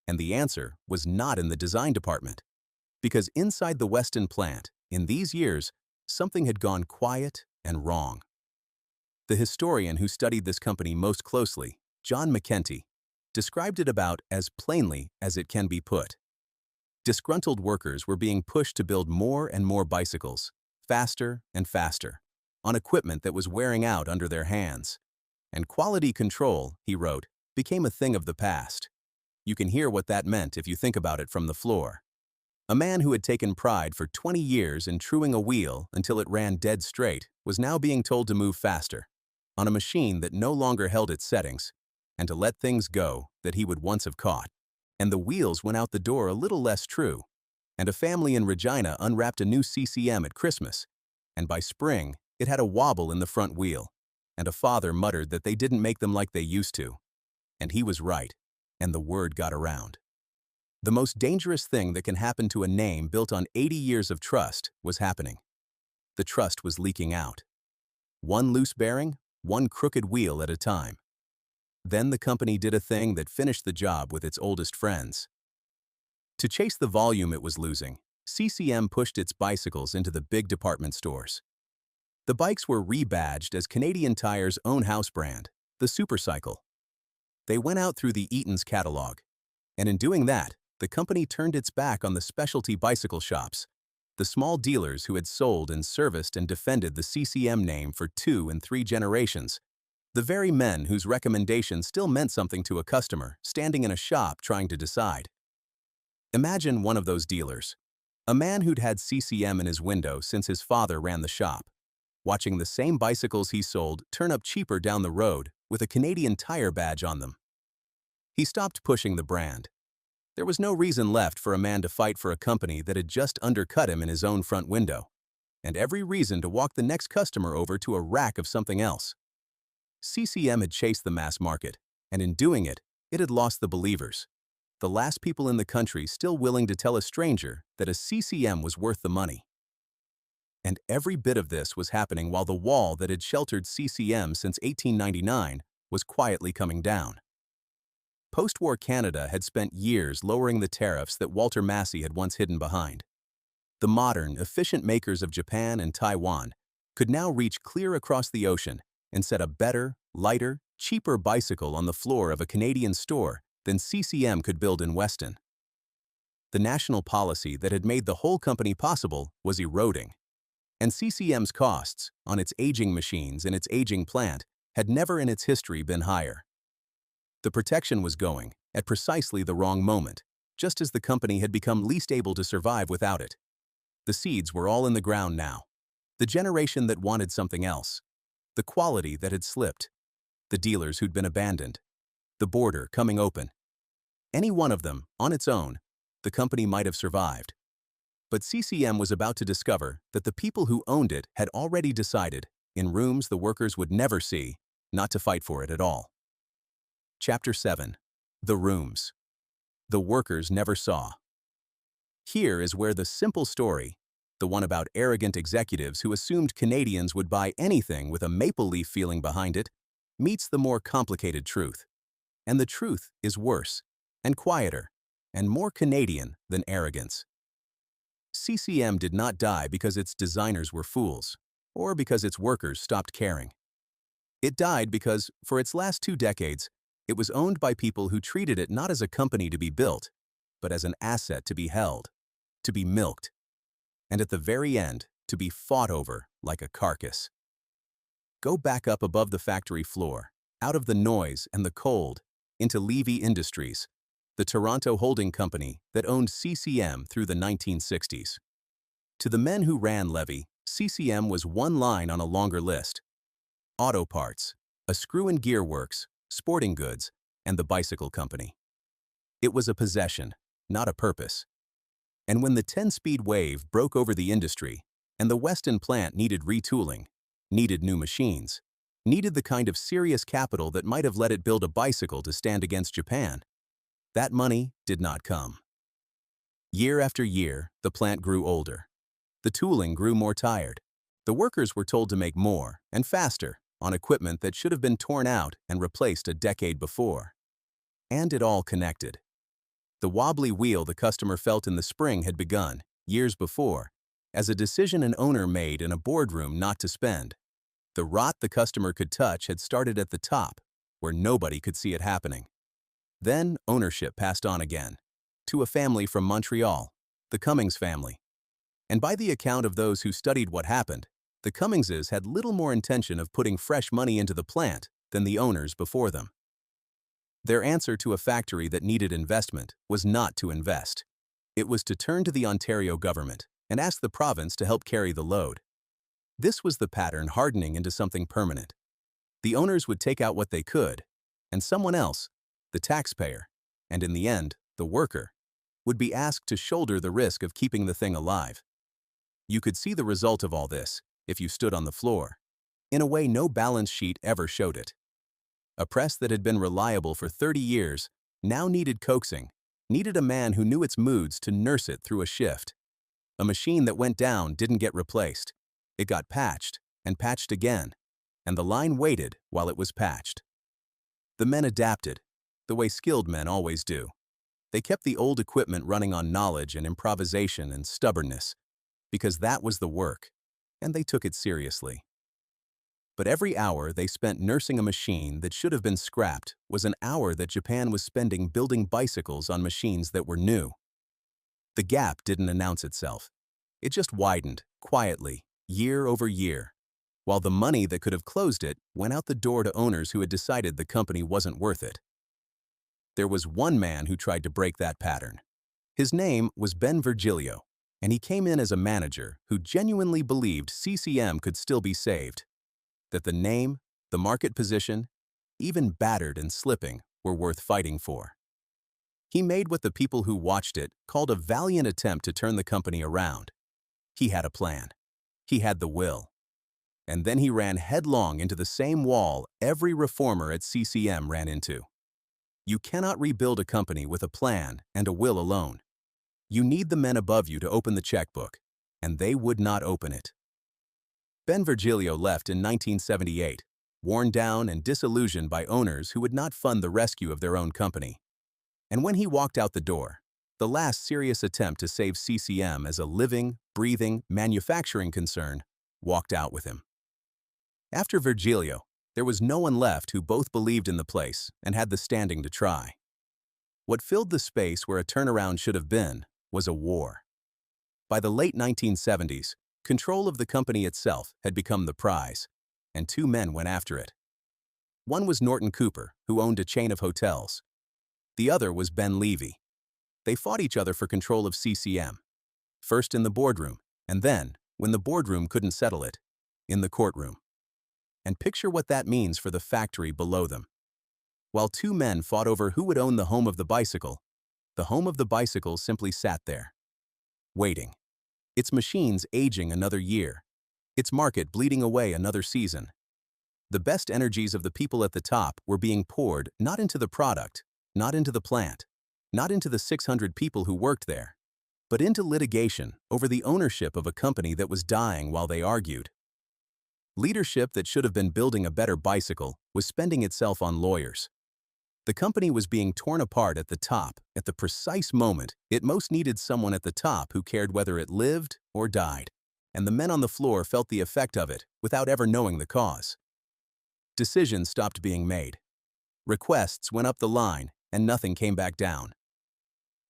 A: And the answer was not in the design department. Because inside the Weston plant, in these years, something had gone quiet and wrong. The historian who studied this company most closely, John McKenty, described it about as plainly as it can be put. Disgruntled workers were being pushed to build more and more bicycles, faster and faster, on equipment that was wearing out under their hands. And quality control, he wrote, became a thing of the past. You can hear what that meant if you think about it from the floor. A man who had taken pride for 20 years in truing a wheel until it ran dead straight was now being told to move faster, on a machine that no longer held its settings, and to let things go that he would once have caught. And the wheels went out the door a little less true, and a family in Regina unwrapped a new CCM at Christmas, and by spring it had a wobble in the front wheel, and a father muttered that they didn't make them like they used to. And he was right, and the word got around. The most dangerous thing that can happen to a name built on 80 years of trust was happening. The trust was leaking out. One loose bearing, one crooked wheel at a time. Then the company did a thing that finished the job with its oldest friends. To chase the volume it was losing, CCM pushed its bicycles into the big department stores. The bikes were rebadged as Canadian Tire's own house brand, the Supercycle. They went out through the Eaton's catalog, and in doing that, the company turned its back on the specialty bicycle shops, the small dealers who had sold and serviced and defended the CCM name for 2 and 3 generations, the very men whose recommendation still meant something to a customer standing in a shop trying to decide. Imagine one of those dealers, a man who'd had CCM in his window since his father ran the shop, watching the same bicycles he sold turn up cheaper down the road with a Canadian Tire badge on them. He stopped pushing the brand. There was no reason left for a man to fight for a company that had just undercut him in his own front window, and every reason to walk the next customer over to a rack of something else. CCM had chased the mass market, and in doing it, it had lost the believers, the last people in the country still willing to tell a stranger that a CCM was worth the money. And every bit of this was happening while the wall that had sheltered CCM since 1899 was quietly coming down. Post-war Canada had spent years lowering the tariffs that Walter Massey had once hidden behind. The modern, efficient makers of Japan and Taiwan could now reach clear across the ocean and set a better, lighter, cheaper bicycle on the floor of a Canadian store than CCM could build in Weston. The national policy that had made the whole company possible was eroding, and CCM's costs, on its aging machines and its aging plant, had never in its history been higher. The protection was going, at precisely the wrong moment, just as the company had become least able to survive without it. The seeds were all in the ground now. The generation that wanted something else. The quality that had slipped. The dealers who'd been abandoned. The border coming open. Any one of them, on its own, the company might have survived. But CCM was about to discover that the people who owned it had already decided, in rooms the workers would never see, not to fight for it at all. Chapter 7. The Rooms. The Workers Never Saw. Here is where the simple story, the one about arrogant executives who assumed Canadians would buy anything with a maple leaf feeling behind it, meets the more complicated truth. And the truth is worse, and quieter, and more Canadian than arrogance. CCM did not die because its designers were fools. or because its workers stopped caring. It died because, for its last 2 decades, it was owned by people who treated it not as a company to be built, but as an asset to be held, to be milked, and at the very end, to be fought over like a carcass. Go back up above the factory floor, out of the noise and the cold, into Levy Industries, the Toronto holding company that owned CCM through the 1960s. To the men who ran Levy, CCM was one line on a longer list: auto parts, a screw and gear works, sporting goods, and the bicycle company. It was a possession, not a purpose. And when the 10-speed wave broke over the industry, and the Weston plant needed retooling, needed new machines, needed the kind of serious capital that might have let it build a bicycle to stand against Japan, that money did not come. Year after year, the plant grew older. The tooling grew more tired. The workers were told to make more and faster on equipment that should have been torn out and replaced a decade before. And it all connected. The wobbly wheel the customer felt in the spring had begun, years before, as a decision an owner made in a boardroom not to spend. The rot the customer could touch had started at the top, where nobody could see it happening. Then ownership passed on again, to a family from Montreal, the Cummings family. And by the account of those who studied what happened, the Cummingses had little more intention of putting fresh money into the plant than the owners before them. Their answer to a factory that needed investment was not to invest. It was to turn to the Ontario government and ask the province to help carry the load. This was the pattern hardening into something permanent. The owners would take out what they could, and someone else, the taxpayer, and in the end, the worker, would be asked to shoulder the risk of keeping the thing alive. You could see the result of all this if you stood on the floor, in a way no balance sheet ever showed it. A press that had been reliable for 30 years now needed coaxing, needed a man who knew its moods to nurse it through a shift. A machine that went down didn't get replaced. It got patched and patched again, and the line waited while it was patched. The men adapted, the way skilled men always do. They kept the old equipment running on knowledge and improvisation and stubbornness, because that was the work, and they took it seriously. But every hour they spent nursing a machine that should have been scrapped was an hour that Japan was spending building bicycles on machines that were new. The gap didn't announce itself. It just widened, quietly, year over year, while the money that could have closed it went out the door to owners who had decided the company wasn't worth it. There was one man who tried to break that pattern. His name was Ben Virgilio, and he came in as a manager who genuinely believed CCM could still be saved, that the name, the market position, even battered and slipping, were worth fighting for. He made what the people who watched it called a valiant attempt to turn the company around. He had a plan. He had the will. And then he ran headlong into the same wall every reformer at CCM ran into. You cannot rebuild a company with a plan and a will alone. You need the men above you to open the checkbook, and they would not open it. Ben Virgilio left in 1978, worn down and disillusioned by owners who would not fund the rescue of their own company. And when he walked out the door, the last serious attempt to save CCM as a living, breathing, manufacturing concern walked out with him. After Virgilio, there was no one left who both believed in the place and had the standing to try. What filled the space where a turnaround should have been was a war. By the late 1970s, control of the company itself had become the prize, and two men went after it. One was Norton Cooper, who owned a chain of hotels. The other was Ben Levy. They fought each other for control of CCM, first in the boardroom, and then, when the boardroom couldn't settle it, in the courtroom. And picture what that means for the factory below them. While two men fought over who would own the home of the bicycle simply sat there, waiting. Its machines aging another year, its market bleeding away another season. The best energies of the people at the top were being poured not into the product, not into the plant, not into the 600 people who worked there, but into litigation over the ownership of a company that was dying while they argued. Leadership that should have been building a better bicycle was spending itself on lawyers. The company was being torn apart at the top at the precise moment it most needed someone at the top who cared whether it lived or died. and the men on the floor felt the effect of it without ever knowing the cause. Decisions stopped being made. Requests went up the line, and nothing came back down.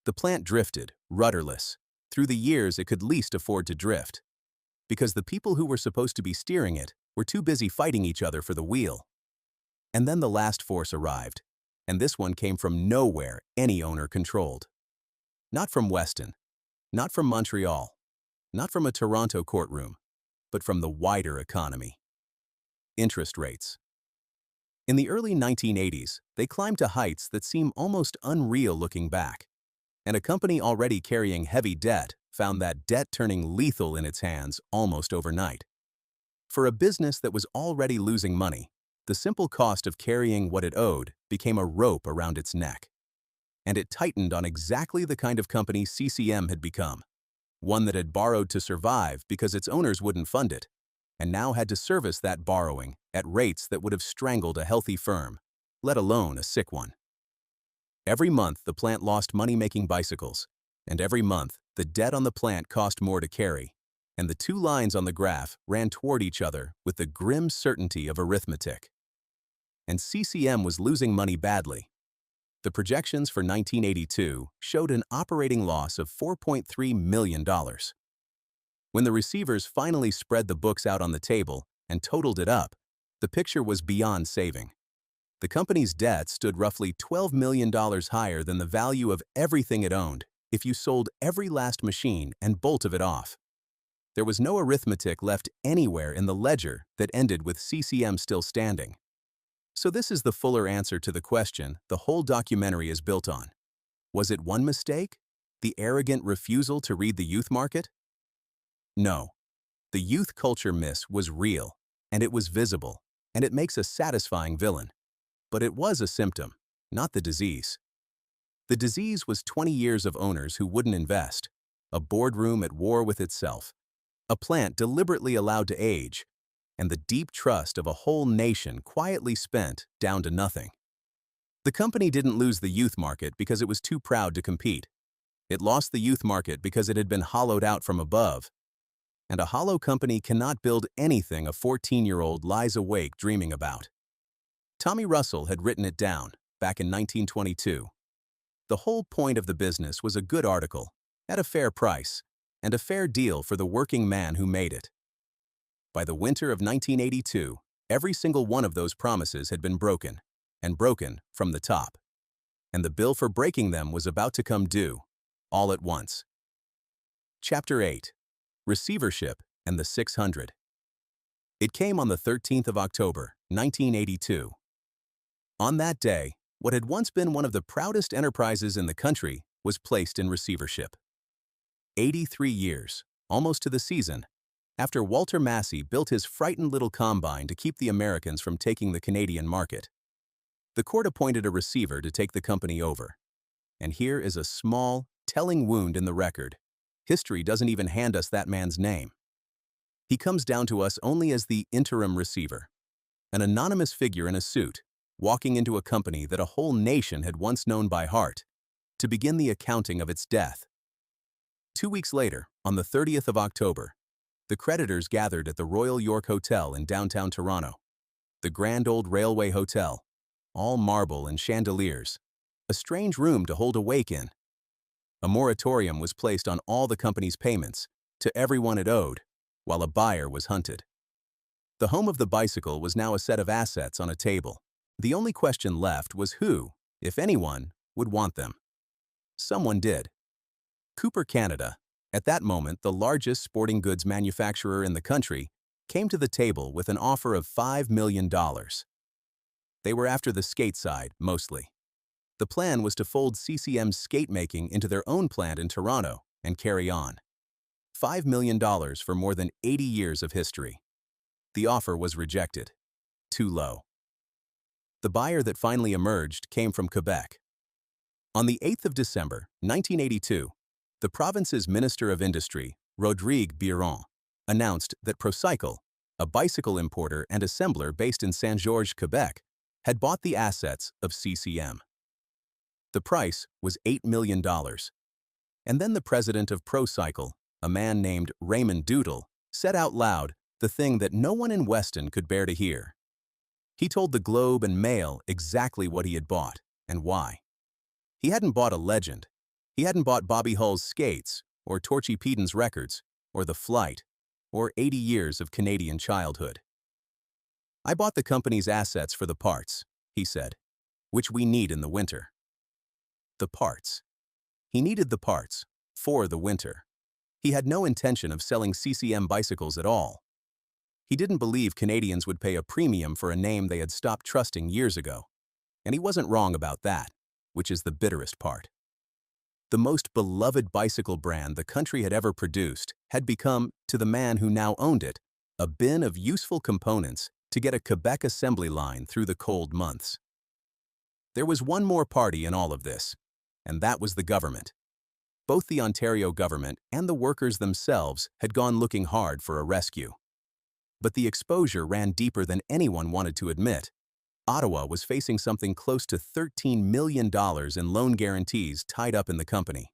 A: The plant drifted, rudderless. Through the years, it could least afford to drift, because the people who were supposed to be steering it were too busy fighting each other for the wheel. And then the last force arrived, and this one came from nowhere any owner controlled. Not from Weston, not from Montreal, not from a Toronto courtroom, but from the wider economy. Interest rates. In the early 1980s, they climbed to heights that seem almost unreal looking back. And a company already carrying heavy debt found that debt turning lethal in its hands almost overnight. For a business that was already losing money, the simple cost of carrying what it owed became a rope around its neck. And it tightened on exactly the kind of company CCM had become, one that had borrowed to survive because its owners wouldn't fund it, and now had to service that borrowing at rates that would have strangled a healthy firm, let alone a sick one. Every month, the plant lost money making bicycles, and every month, the debt on the plant cost more to carry, and the two lines on the graph ran toward each other with the grim certainty of arithmetic. And CCM was losing money badly. The projections for 1982 showed an operating loss of $4.3 million. When the receivers finally spread the books out on the table and totaled it up, the picture was beyond saving. The company's debt stood roughly $12 million higher than the value of everything it owned if you sold every last machine and bolt of it off. There was no arithmetic left anywhere in the ledger that ended with CCM still standing. So this is the fuller answer to the question the whole documentary is built on. Was it one mistake? The arrogant refusal to read the youth market? No. The youth culture miss was real, and it was visible, and it makes a satisfying villain. But it was a symptom, not the disease. The disease was 20 years of owners who wouldn't invest, a boardroom at war with itself, a plant deliberately allowed to age, and the deep trust of a whole nation quietly spent down to nothing. The company didn't lose the youth market because it was too proud to compete. It lost the youth market because it had been hollowed out from above. And a hollow company cannot build anything a 14-year-old lies awake dreaming about. Tommy Russell had written it down back in 1922. The whole point of the business was a good article, at a fair price, and a fair deal for the working man who made it. By the winter of 1982, every single one of those promises had been broken, and broken from the top. And the bill for breaking them was about to come due, all at once. Chapter 8. Receivership and the 600. It came on the 13th of October, 1982. On that day, what had once been one of the proudest enterprises in the country was placed in receivership. 83 years, almost to the season, after Walter Massey built his frightened little combine to keep the Americans from taking the Canadian market. The court appointed a receiver to take the company over. And here is a small, telling wound in the record. History doesn't even hand us that man's name. He comes down to us only as the interim receiver, an anonymous figure in a suit, walking into a company that a whole nation had once known by heart, to begin the accounting of its death. 2 weeks later, on the 30th of October, the creditors gathered at the Royal York Hotel in downtown Toronto, the grand old railway hotel, all marble and chandeliers, a strange room to hold a wake in. A moratorium was placed on all the company's payments to everyone it owed, while a buyer was hunted. The home of the bicycle was now a set of assets on a table. The only question left was who, if anyone, would want them. Someone did. Cooper Canada, at that moment the largest sporting goods manufacturer in the country, came to the table with an offer of $5 million. They were after the skate side, mostly. The plan was to fold CCM's skate making into their own plant in Toronto and carry on. $5 million for more than 80 years of history. The offer was rejected. Too low. The buyer that finally emerged came from Quebec. On the 8th of December, 1982, the province's Minister of Industry, Rodrigue Biron, announced that Procycle, a bicycle importer and assembler based in Saint-Georges, Quebec, had bought the assets of CCM. The price was $8 million. And then the president of Procycle, a man named Raymond Doodle, said out loud the thing that no one in Weston could bear to hear. He told the Globe and Mail exactly what he had bought and why. He hadn't bought a legend. He hadn't bought Bobby Hull's skates, or Torchy Peden's records, or The Flight, or 80 years of Canadian childhood. I bought the company's assets for the parts, he said, which we need in the winter. The parts. He needed the parts for the winter. He had no intention of selling CCM bicycles at all. He didn't believe Canadians would pay a premium for a name they had stopped trusting years ago. And he wasn't wrong about that, which is the bitterest part. The most beloved bicycle brand the country had ever produced had become, to the man who now owned it, a bin of useful components to get a Quebec assembly line through the cold months. There was one more party in all of this, and that was the government. Both the Ontario government and the workers themselves had gone looking hard for a rescue. But the exposure ran deeper than anyone wanted to admit. Ottawa was facing something close to $13 million in loan guarantees tied up in the company.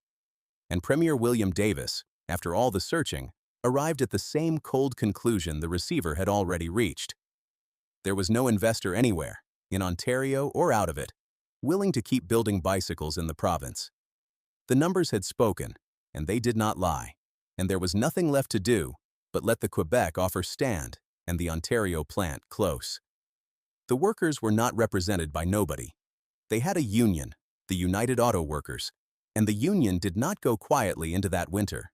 A: And Premier William Davis, after all the searching, arrived at the same cold conclusion the receiver had already reached. There was no investor anywhere, in Ontario or out of it, willing to keep building bicycles in the province. The numbers had spoken, and they did not lie, and there was nothing left to do but let the Quebec offer stand and the Ontario plant close. The workers were not represented by nobody. They had a union, the United Auto Workers, and the union did not go quietly into that winter.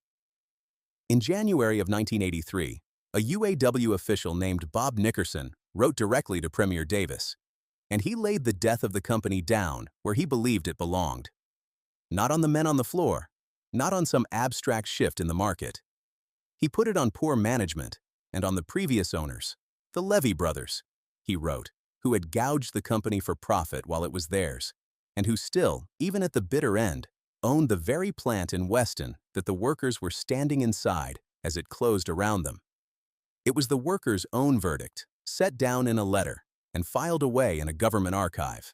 A: In January of 1983, a UAW official named Bob Nickerson wrote directly to Premier Davis, and he laid the death of the company down where he believed it belonged. Not on the men on the floor, not on some abstract shift in the market. He put it on poor management and on the previous owners, the Levy brothers, he wrote, who had gouged the company for profit while it was theirs, and who still, even at the bitter end, owned the very plant in Weston that the workers were standing inside as it closed around them. It was the workers' own verdict, set down in a letter and filed away in a government archive.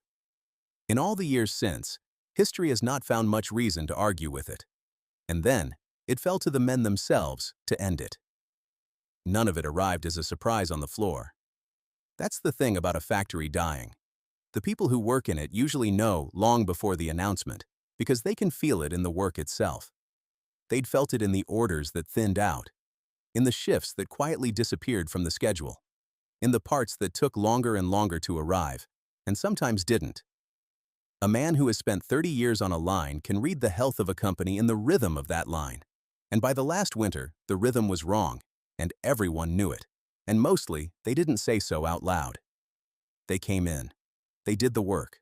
A: In all the years since, history has not found much reason to argue with it. And then, it fell to the men themselves to end it. None of it arrived as a surprise on the floor. That's the thing about a factory dying. The people who work in it usually know long before the announcement, because they can feel it in the work itself. They'd felt it in the orders that thinned out, in the shifts that quietly disappeared from the schedule, in the parts that took longer and longer to arrive, and sometimes didn't. A man who has spent 30 years on a line can read the health of a company in the rhythm of that line. And by the last winter, the rhythm was wrong, and everyone knew it. And mostly, they didn't say so out loud. They came in. They did the work.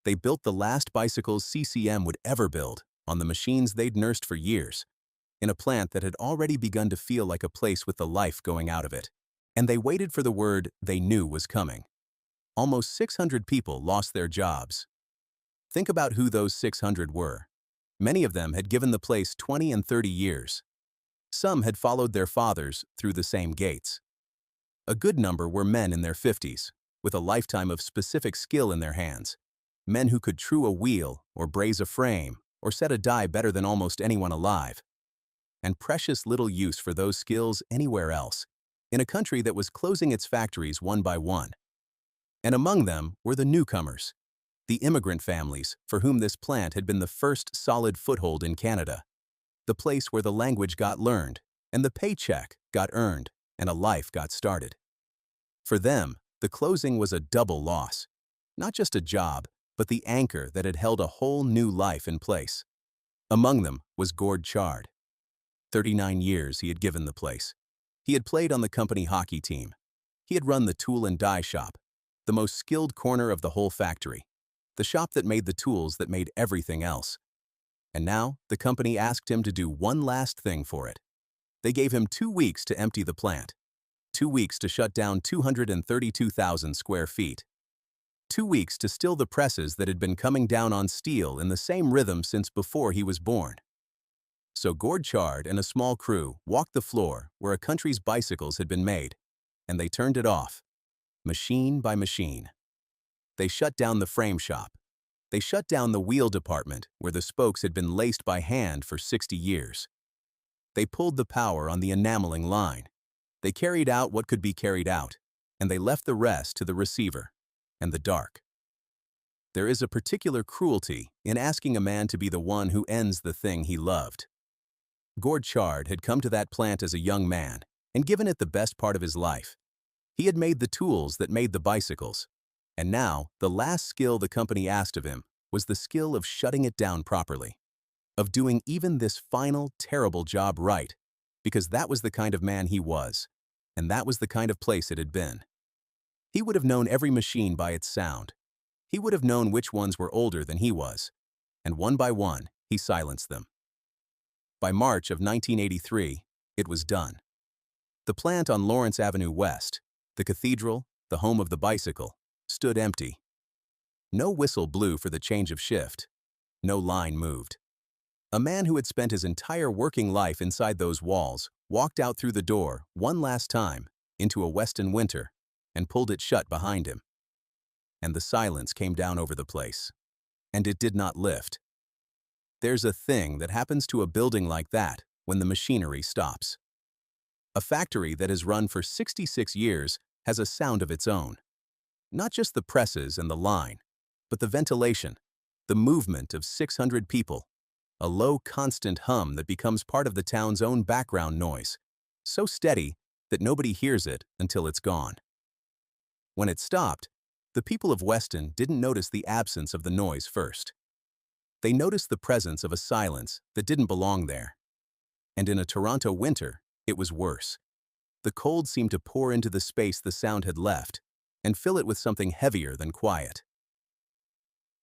A: They built the last bicycles CCM would ever build on the machines they'd nursed for years, in a plant that had already begun to feel like a place with the life going out of it. And they waited for the word they knew was coming. Almost 600 people lost their jobs. Think about who those 600 were. Many of them had given the place 20 and 30 years. Some had followed their fathers through the same gates. A good number were men in their 50s, with a lifetime of specific skill in their hands. Men who could true a wheel, or braze a frame, or set a die better than almost anyone alive. And precious little use for those skills anywhere else, in a country that was closing its factories one by one. And among them were the newcomers, the immigrant families for whom this plant had been the first solid foothold in Canada, the place where the language got learned, and the paycheck got earned, and a life got started. For them, the closing was a double loss, not just a job, but the anchor that had held a whole new life in place. Among them was Gord Chard. 39 years he had given the place. He had played on the company hockey team. He had run the tool and die shop, the most skilled corner of the whole factory, the shop that made the tools that made everything else. And now, the company asked him to do one last thing for it. They gave him 2 weeks to empty the plant, 2 weeks to shut down 232,000 square feet, 2 weeks to still the presses that had been coming down on steel in the same rhythm since before he was born. So Gord Chard and a small crew walked the floor where a country's bicycles had been made, and they turned it off, machine by machine. They shut down the frame shop. They shut down the wheel department where the spokes had been laced by hand for 60 years. They pulled the power on the enameling line, They carried out what could be carried out, and they left the rest to the receiver and the dark. There is a particular cruelty in asking a man to be the one who ends the thing he loved. Gord Chard had come to that plant as a young man and given it the best part of his life. He had made the tools that made the bicycles, and now the last skill the company asked of him was the skill of shutting it down properly, of doing even this final, terrible job right, because that was the kind of man he was, and that was the kind of place it had been. He would have known every machine by its sound. He would have known which ones were older than he was, and one by one, he silenced them. By March of 1983, it was done. The plant on Lawrence Avenue West, the cathedral, the home of the bicycle, stood empty. No whistle blew for the change of shift. No line moved. A man who had spent his entire working life inside those walls walked out through the door one last time into a Weston winter and pulled it shut behind him. And the silence came down over the place. And it did not lift. There's a thing that happens to a building like that when the machinery stops. A factory that has run for 66 years has a sound of its own. Not just the presses and the line, but the ventilation, the movement of 600 people, a low, constant hum that becomes part of the town's own background noise, so steady that nobody hears it until it's gone. When it stopped, the people of Weston didn't notice the absence of the noise first. They noticed the presence of a silence that didn't belong there. And in a Toronto winter, it was worse. The cold seemed to pour into the space the sound had left and fill it with something heavier than quiet.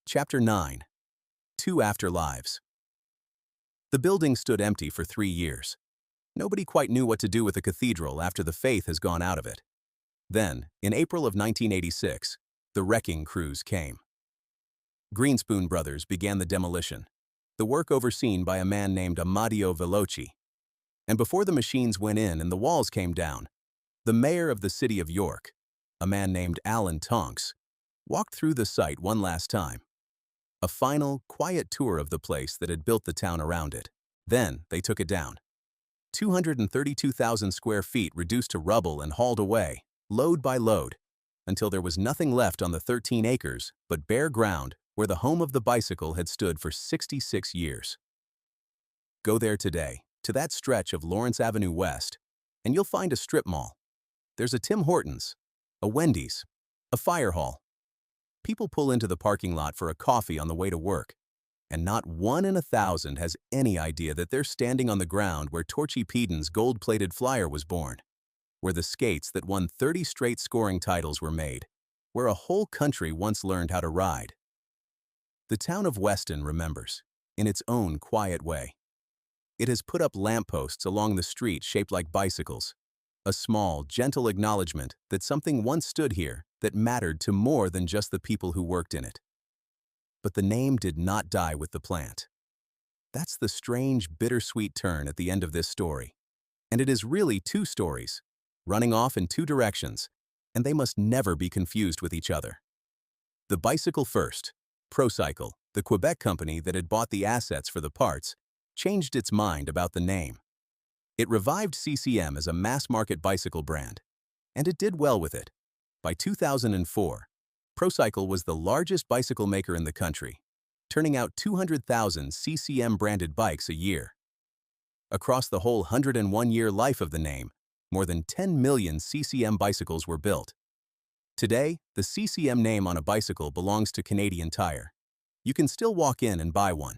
A: Chapter 9. 2 Afterlives. The building stood empty for 3 years. Nobody quite knew what to do with a cathedral after the faith has gone out of it. Then, in April of 1986, the wrecking crews came. Greenspoon Brothers began the demolition, the work overseen by a man named Amadio Veloci. And before the machines went in and the walls came down, the mayor of the city of York, a man named Alan Tonks, walked through the site one last time. A final, quiet tour of the place that had built the town around it. Then they took it down. 232,000 square feet reduced to rubble and hauled away, load by load, until there was nothing left on the 13 acres but bare ground where the home of the bicycle had stood for 66 years. Go there today, to that stretch of Lawrence Avenue West, and you'll find a strip mall. There's a Tim Hortons, a Wendy's, a fire hall. People pull into the parking lot for a coffee on the way to work, and not 1 in 1,000 has any idea that they're standing on the ground where Torchy Peden's gold-plated flyer was born, where the skates that won 30 straight scoring titles were made, where a whole country once learned how to ride. The town of Weston remembers, in its own quiet way. It has put up lampposts along the street shaped like bicycles, a small, gentle acknowledgement that something once stood here that mattered to more than just the people who worked in it. But the name did not die with the plant. That's the strange, bittersweet turn at the end of this story. And it is really 2 stories, running off in 2 directions, and they must never be confused with each other. The bicycle first, ProCycle, the Quebec company that had bought the assets for the parts, changed its mind about the name. It revived CCM as a mass-market bicycle brand, and it did well with it. By 2004, ProCycle was the largest bicycle maker in the country, turning out 200,000 CCM-branded bikes a year. Across the whole 101-year life of the name, more than 10 million CCM bicycles were built. Today, the CCM name on a bicycle belongs to Canadian Tire. You can still walk in and buy one.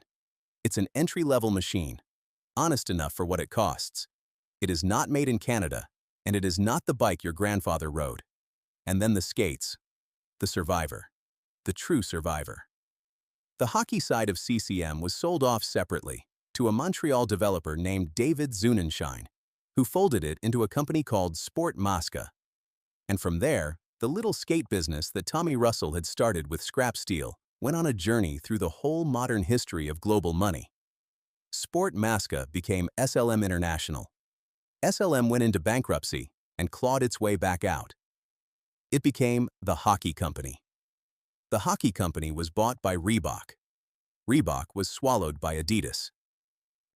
A: It's an entry-level machine, honest enough for what it costs. It is not made in Canada, and it is not the bike your grandfather rode. And then the skates, the survivor, the true survivor. The hockey side of CCM was sold off separately to a Montreal developer named David Zunenschein, who folded it into a company called Sport Masca. And from there, the little skate business that Tommy Russell had started with scrap steel went on a journey through the whole modern history of global money. Sport Masca became SLM International. SLM went into bankruptcy and clawed its way back out. It became the Hockey Company. The Hockey Company was bought by Reebok. Reebok was swallowed by Adidas.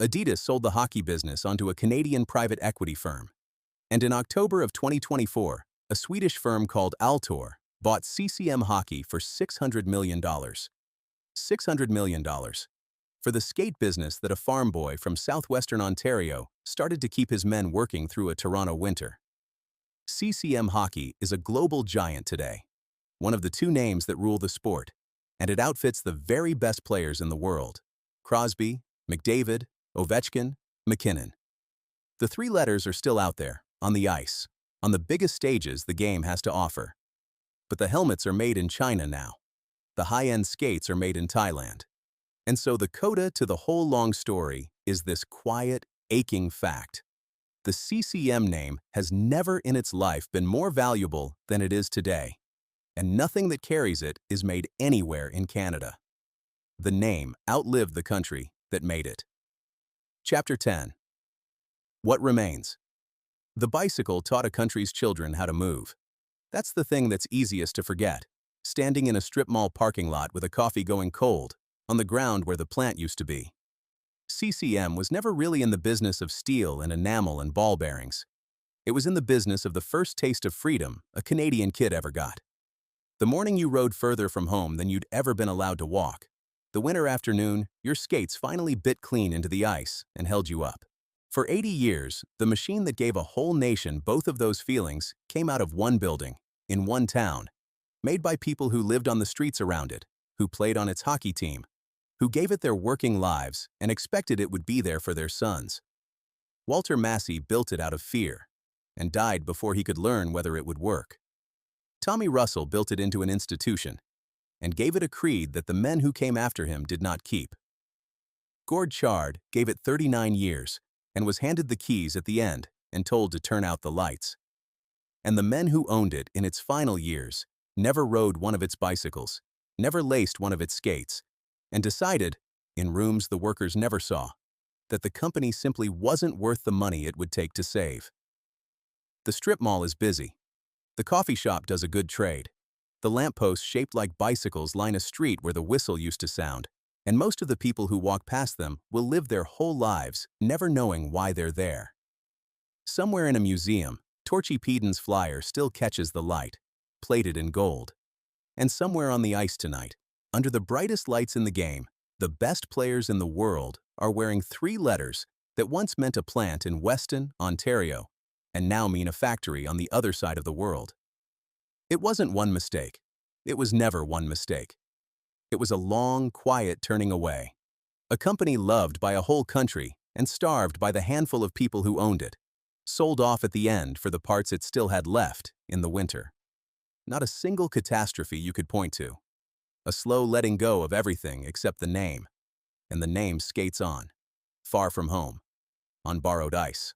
A: Adidas sold the hockey business onto a Canadian private equity firm. And in October of 2024, a Swedish firm called Altor bought CCM Hockey for $600 million. $600 million. For the skate business that a farm boy from southwestern Ontario started to keep his men working through a Toronto winter. CCM Hockey is a global giant today, one of the two names that rule the sport, and it outfits the very best players in the world: Crosby, McDavid, Ovechkin, McKinnon. The three letters are still out there, on the ice, on the biggest stages the game has to offer. But the helmets are made in China now. The high-end skates are made in Thailand. And so the coda to the whole long story is this quiet, aching fact. The CCM name has never in its life been more valuable than it is today, and nothing that carries it is made anywhere in Canada. The name outlived the country that made it. Chapter 10. What remains? The bicycle taught a country's children how to move. That's the thing that's easiest to forget, standing in a strip mall parking lot with a coffee going cold, on the ground where the plant used to be. CCM was never really in the business of steel and enamel and ball bearings. It was in the business of the first taste of freedom a Canadian kid ever got. The morning you rode further from home than you'd ever been allowed to walk. The winter afternoon, your skates finally bit clean into the ice and held you up. For 80 years, the machine that gave a whole nation both of those feelings came out of one building, in one town, made by people who lived on the streets around it, who played on its hockey team, who gave it their working lives and expected it would be there for their sons. Walter Massey built it out of fear and died before he could learn whether it would work. Tommy Russell built it into an institution and gave it a creed that the men who came after him did not keep. Gord Chard gave it 39 years and was handed the keys at the end and told to turn out the lights. And the men who owned it in its final years never rode one of its bicycles, never laced one of its skates, and decided, in rooms the workers never saw, that the company simply wasn't worth the money it would take to save. The strip mall is busy. The coffee shop does a good trade. The lampposts shaped like bicycles line a street where the whistle used to sound, and most of the people who walk past them will live their whole lives never knowing why they're there. Somewhere in a museum, Torchy Peden's flyer still catches the light, plated in gold. And somewhere on the ice tonight, under the brightest lights in the game, the best players in the world are wearing three letters that once meant a plant in Weston, Ontario, and now mean a factory on the other side of the world. It wasn't one mistake. It was never one mistake. It was a long, quiet turning away. A company loved by a whole country and starved by the handful of people who owned it, sold off at the end for the parts it still had left in the winter. Not a single catastrophe you could point to. A slow letting go of everything except the name. And the name skates on, far from home, on borrowed ice.